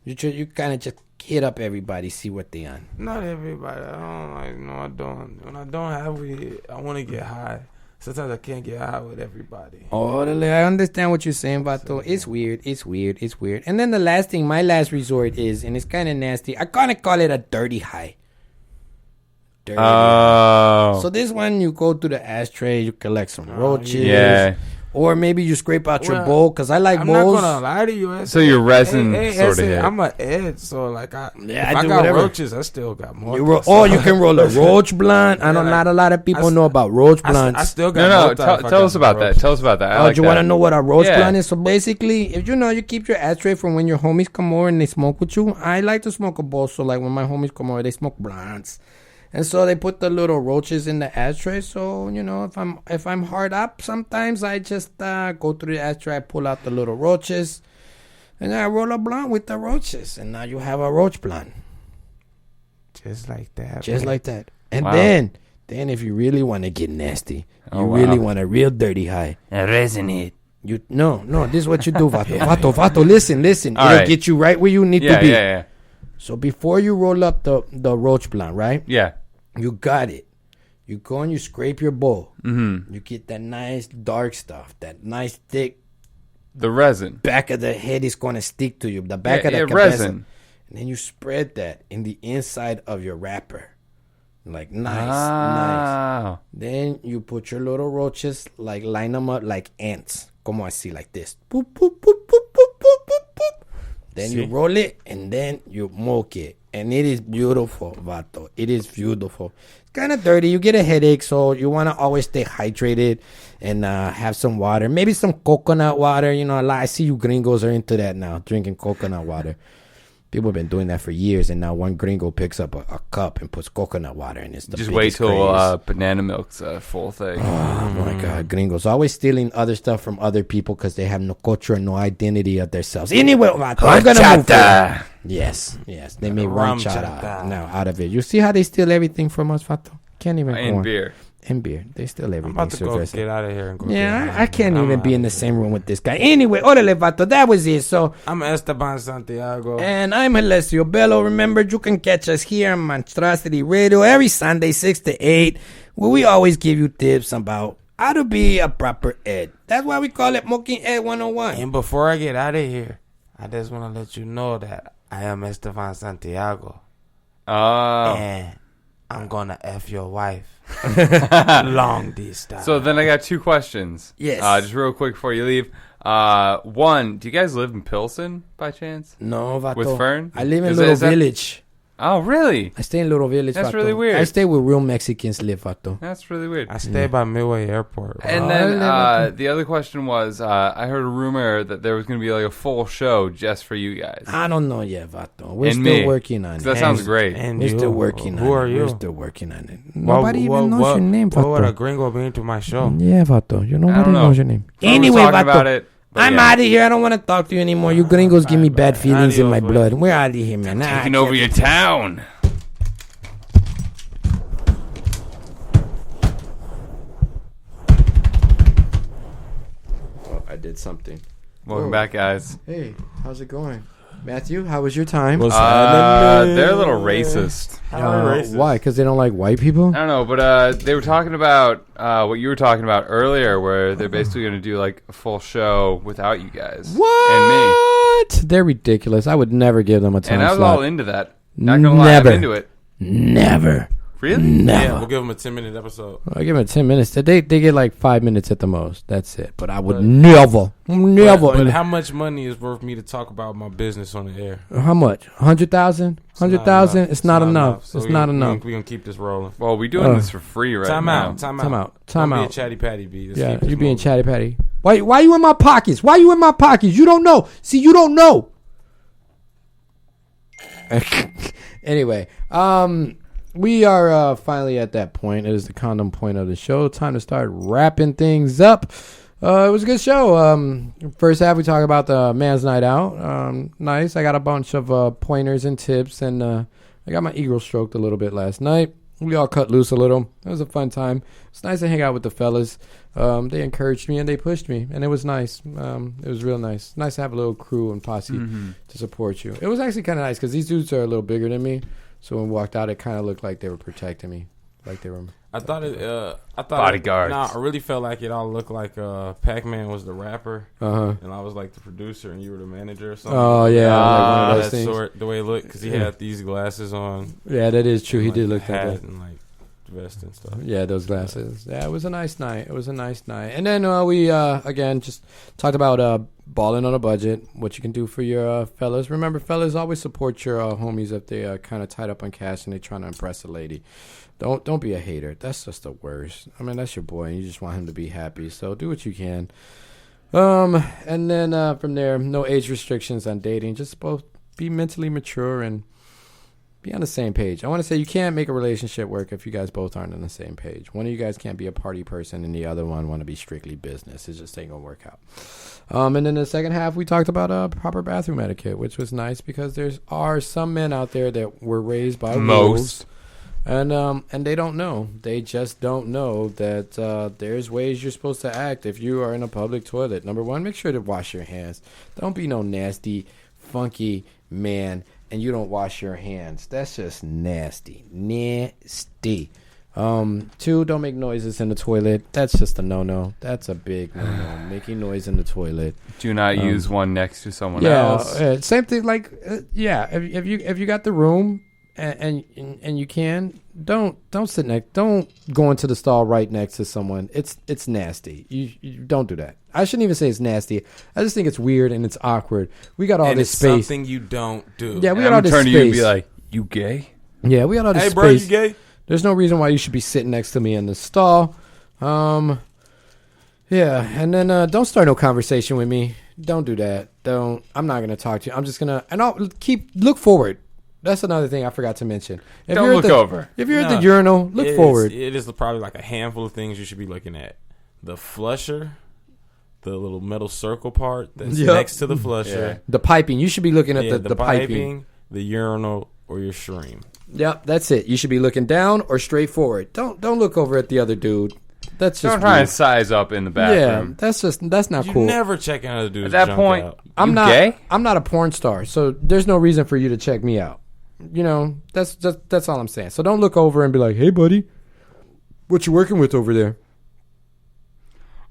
You kind of just hit up everybody, see what they on. Not everybody. I don't. When I don't have weed, I want to get high. Sometimes I can't get high with everybody. Orale, I understand what you're saying, Vato. It's weird. And then the last thing, my last resort is, and it's kind of nasty, I kind of call it a dirty high. Dirty high. So this one, you go to the ashtray, you collect some roaches. Yeah. Or maybe you scrape out your bowl, because I like I'm bowls. not going to lie to you. So your resin sort of hit. I'm an edge, so like if I I do got whatever. roaches, I still got more. You can roll a roach blunt. I know not a lot of people know about roach blunts. I still got No, tell us about that. Tell us about that. I like you that. want to know what a roach blunt is? So basically, if you keep your ashtray from when your homies come over and they smoke with you. I like to smoke a bowl, so like when my homies come over, they smoke blunts. And so they put the little roaches in the ashtray. So, if I'm hard up, sometimes I just go through the ashtray, I pull out the little roaches, and I roll a blunt with the roaches. And now you have a roach blunt. Just like that. Just like that. And then if you really want to get nasty, really want a real dirty high. A resin hit. No, this is what you do, Vato. Vato, listen. It'll get you right where you need to be. Yeah. So before you roll up the roach blunt, right? Yeah. You got it. You go and you scrape your bowl. Mm-hmm. You get that nice dark stuff, that nice thick. The resin. Back of the head is going to stick to you. The back of the cabeza. resin. And then you spread that in the inside of your wrapper. Like nice. Then you put your little roaches, like line them up like ants. Como así, like this. Boop, boop, boop, boop, boop, boop, boop, boop. Then you roll it and then you smoke it. And it is beautiful, Vato. It is beautiful. It's kind of dirty. You get a headache, so you want to always stay hydrated and have some water. Maybe some coconut water. I see you gringos are into that now, drinking coconut water. People have been doing that for years, and now one gringo picks up a cup and puts coconut water in it. Just wait till banana milk's a full thing. Oh, my God. Gringos always stealing other stuff from other people because they have no culture and no identity of themselves. Anyway, Vato, I'm going to move forward. Yes. They made rum chata now out of it. You see how they steal everything from us, Vato? Can't even go on. Beer. And beer. They steal everything. I'm about to go get out of here and go. Yeah, I can't even be in the same room with this guy. Anyway, orale, Vato, that was it. So I'm Esteban Santiago. And I'm Alessio Bello. Remember, you can catch us here on Monstrosity Radio every Sunday, 6 to 8, where we always give you tips about how to be a proper Ed. That's why we call it Smoking Ed 101. And before I get out of here, I just want to let you know that I am Esteban Santiago. Oh. And I'm going to F your wife. Long distance. So then I got two questions. Yes. Just real quick before you leave. One, do you guys live in Pilsen by chance? No, Vato. With Fern? I live in Little Village. Oh, really? I stay in Little Village, That's Vato. really weird. I stay where real Mexicans live, Vato. That's really weird. I stay by Midway Airport. And then the other question was, I heard a rumor that there was going to be like a full show just for you guys. I don't know yet, Vato. We're And still me. working on it. That sounds great. And We're you. still working on it. Who are you? We're still working on it. Nobody even knows your name, What would a Vato. gringo bring to my show? Yeah, Vato. I Nobody don't know. knows your name. Someone was Anyway, talking Vato. about it, but I'm yeah. out of here. I don't want to talk to you anymore. You gringos give me bad feelings in my Adios, blood. We're out of here, man. Taking over your town. I did something. Welcome back, guys. Hey, how's it going? Matthew, how was your time? They're a little racist. Why? Because they don't like white people? I don't know, but they were talking about what you were talking about earlier, where they're basically going to do like a full show without you guys and me. What? They're ridiculous. I would never give them a time And I was slot. all into that. Not gonna lie, I'm into it. Never. Really? Never. Yeah, we'll give them a 10-minute episode. I'll give them 10 minutes. They get like 5 minutes at the most. That's it. But I would never. But how much money is worth me to talk about my business on the air? How much? 100,000? 100,000? It's not enough. So It's not enough. We're going to keep this rolling. Well, we're doing this for free right now. Time Time out. out. Time Don't out. be a chatty patty B. Let's Yeah, keep this you being moving. chatty patty. Why you in my pockets? Why you in my pockets? You don't know. See, you don't know. Anyway, we are finally at that point. It is the condom point of the show. Time to start wrapping things up. It was a good show. First half, we talk about the man's night out. Nice. I got a bunch of pointers and tips, and I got my ego stroked a little bit last night. We all cut loose a little. It was a fun time. It's nice to hang out with the fellas. They encouraged me and they pushed me, and it was nice. It was real nice. Nice to have a little crew and posse to support you. It was actually kind of nice because these dudes are a little bigger than me, so when we walked out, it kind of looked like they were protecting me, like they were. I thought Bodyguards. I really felt like it all looked like Pac-Man was the rapper, and I was like the producer, and you were the manager or something. Oh yeah, like one of those that things. sort, the way it looked, because he had these glasses on. Yeah, that is true. He like, did look hat like that. and like vest and stuff. Yeah, those glasses. Yeah, it was a nice night. It was a nice night. And then we again just talked about balling on a budget, what you can do for your fellas. Remember, fellas, always support your homies if they are kind of tied up on cash and they're trying to impress a lady. Don't be a hater. That's just the worst. I mean, that's your boy, and you just want him to be happy. So do what you can. And then from there, no age restrictions on dating. Just both be mentally mature and be on the same page. I want to say you can't make a relationship work if you guys both aren't on the same page. One of you guys can't be a party person, and the other one want to be strictly business. It just ain't gonna work out. And then the second half, we talked about proper bathroom etiquette, which was nice because there are some men out there that were raised by wolves. And they don't know. They just don't know that there's ways you're supposed to act if you are in a public toilet. Number one, make sure to wash your hands. Don't be no nasty, funky man, and you don't wash your hands. That's just nasty. Nasty. Two, don't make noises in the toilet. That's just a no-no. That's a big no-no. Making noise in the toilet. Do not use one next to someone else. Yeah, same thing. Like, if you got the room. And you can don't sit next. Don't go into the stall right next to someone. It's nasty. You don't do that. I shouldn't even say it's nasty. I just think it's weird and it's awkward. We got all and this it's space. Something you don't do. Yeah, we got all this turn space. to you and be like, "You gay?" Yeah, we got all this Hey, space. bro, you gay? There's no reason why you should be sitting next to me in the stall. Yeah, and then don't start no conversation with me. Don't do that. I'm not gonna talk to you. I'm just gonna I'll look forward. That's another thing I forgot to mention. Don't look over. If you're at the urinal, look forward. It is probably like a handful of things you should be looking at. The flusher, the little metal circle part that's next to the flusher. Yeah. The piping. You should be looking at the piping. The urinal, or your stream. Yep, that's it. You should be looking down or straight forward. Don't look over at the other dude. That's just don't try and size up in the bathroom. Yeah, that's not cool. You never check another dude's At that junk point, out. I'm not gay? I'm not a porn star, so there's no reason for you to check me out. You know, that's all I'm saying. So don't look over and be like, "Hey, buddy, what you working with over there?"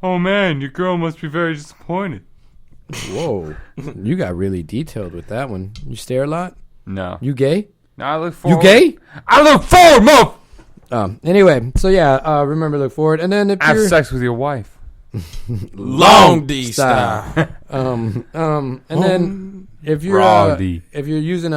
Oh man, your girl must be very disappointed. Whoa, you got really detailed with that one. You stare a lot. No. You gay? No, I look forward. You gay? I look forward, mo. Anyway, so yeah, remember look forward, and then if Have you're sex with your wife. Long D style. and then if you're Raw D. if you're using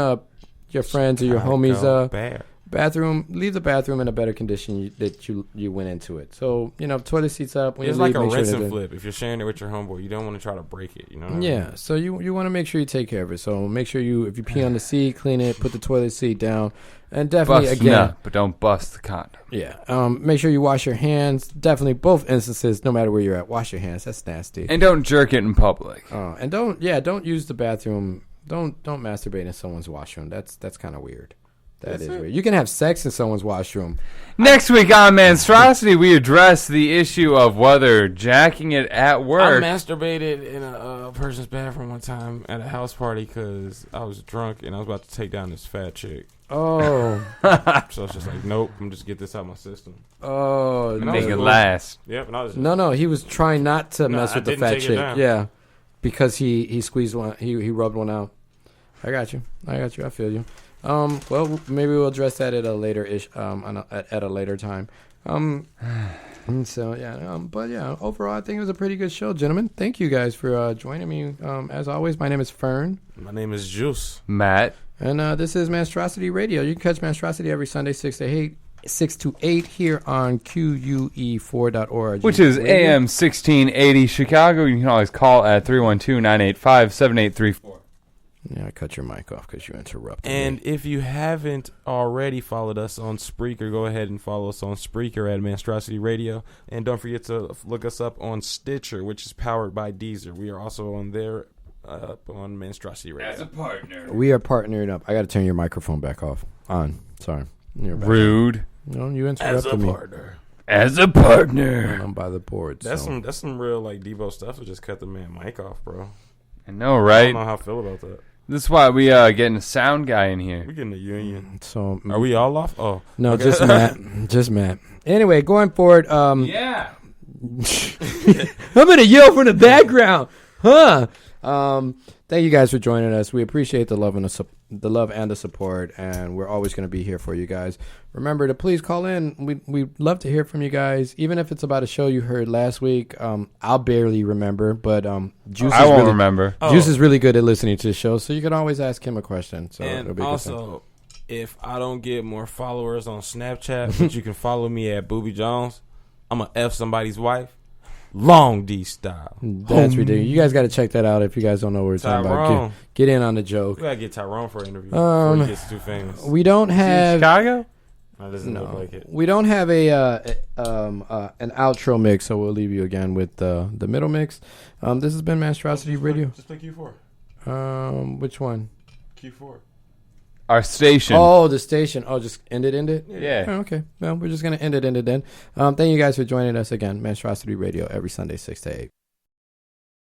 your friends or your homies Bad. bathroom, leave the bathroom in a better condition that you went into it. So toilet seats up. When It's you leave, like a make sure rinse they're and good. flip. If you're sharing it with your homeboy, you don't want to try to break it. You know what I mean? Yeah, so you want to make sure you take care of it. So make sure if you pee on the seat, clean it, put the toilet seat down, and definitely Bust again, nut, but don't bust the condom. yeah. Make sure you wash your hands. Definitely both instances, no matter where you're at, wash your hands. That's nasty. And don't jerk it in public. And don't use the bathroom. Don't masturbate in someone's washroom. That's kind of weird. That is weird. You can have sex in someone's washroom. Next week on Monstrosity, we address the issue of whether jacking it at work. I masturbated in a person's bathroom one time at a house party because I was drunk and I was about to take down this fat chick. Oh. So it's just like, nope, I'm just get this out of my system. Oh. Make it last. Yep. And I was just, No, he was trying not to mess with the didn't fat take it chick. down. Yeah, because he squeezed one. He rubbed one out. I got you. I feel you. Well, maybe we'll address that at a later at a later time. So yeah. But yeah, overall, I think it was a pretty good show, gentlemen. Thank you guys for joining me. As always, my name is Fern. my name is Juice. Matt. And this is Monstrosity Radio. You can catch Monstrosity every Sunday, 6 to 8 here on QUE4.org. Which is AM 1680 Chicago. You can always call at 312-985-7834. Yeah, I cut your mic off because you interrupted And me. if you haven't already followed us on Spreaker, go ahead and follow us on Spreaker at Monstrosity Radio. And don't forget to look us up on Stitcher, which is powered by Deezer. We are also on there on Monstrosity Radio. As a partner. We are partnering up. I got to turn your microphone back off. On. Sorry. You're back. Rude. No, you interrupted me. As a partner. I'm by the board. That's so. that's some real like Debo stuff to just cut the man mic off, bro. I know, I right? don't know how I feel about that. This is why we getting a sound guy in here. We're getting a union. So Are we all off? Oh. No, okay. just Matt. Just Matt. Anyway, going forward, Yeah. I'm gonna yell from the background, huh? Thank you guys for joining us. We appreciate the love and the support, and we're always going to be here for you guys. Remember to please call in. We'd love to hear from you guys, even if it's about a show you heard last week. I'll barely remember, but Juice. I won't remember. Juice is really good at listening to the show, so you can always ask him a question. So it'll And be a good time. also, if I don't get more followers on Snapchat, but you can follow me at Booby Jones, I'm going to F somebody's wife. Long D style. That's ridiculous. You guys got to check that out if you guys don't know what we're talking about. Tyrone. Get in on the joke. We got to get Tyrone for an interview before he gets too famous. We don't have Chicago? That doesn't look like it. We don't have an outro mix, so we'll leave you again with the middle mix. This has been Monstrosity Radio. Just play Q4. Which one? Q4. Our station. Oh, the station. Oh, just end it. Yeah. Oh, okay. Well, we're just gonna end it then. Thank you guys for joining us again. Monstrosity Radio every Sunday 6 to 8.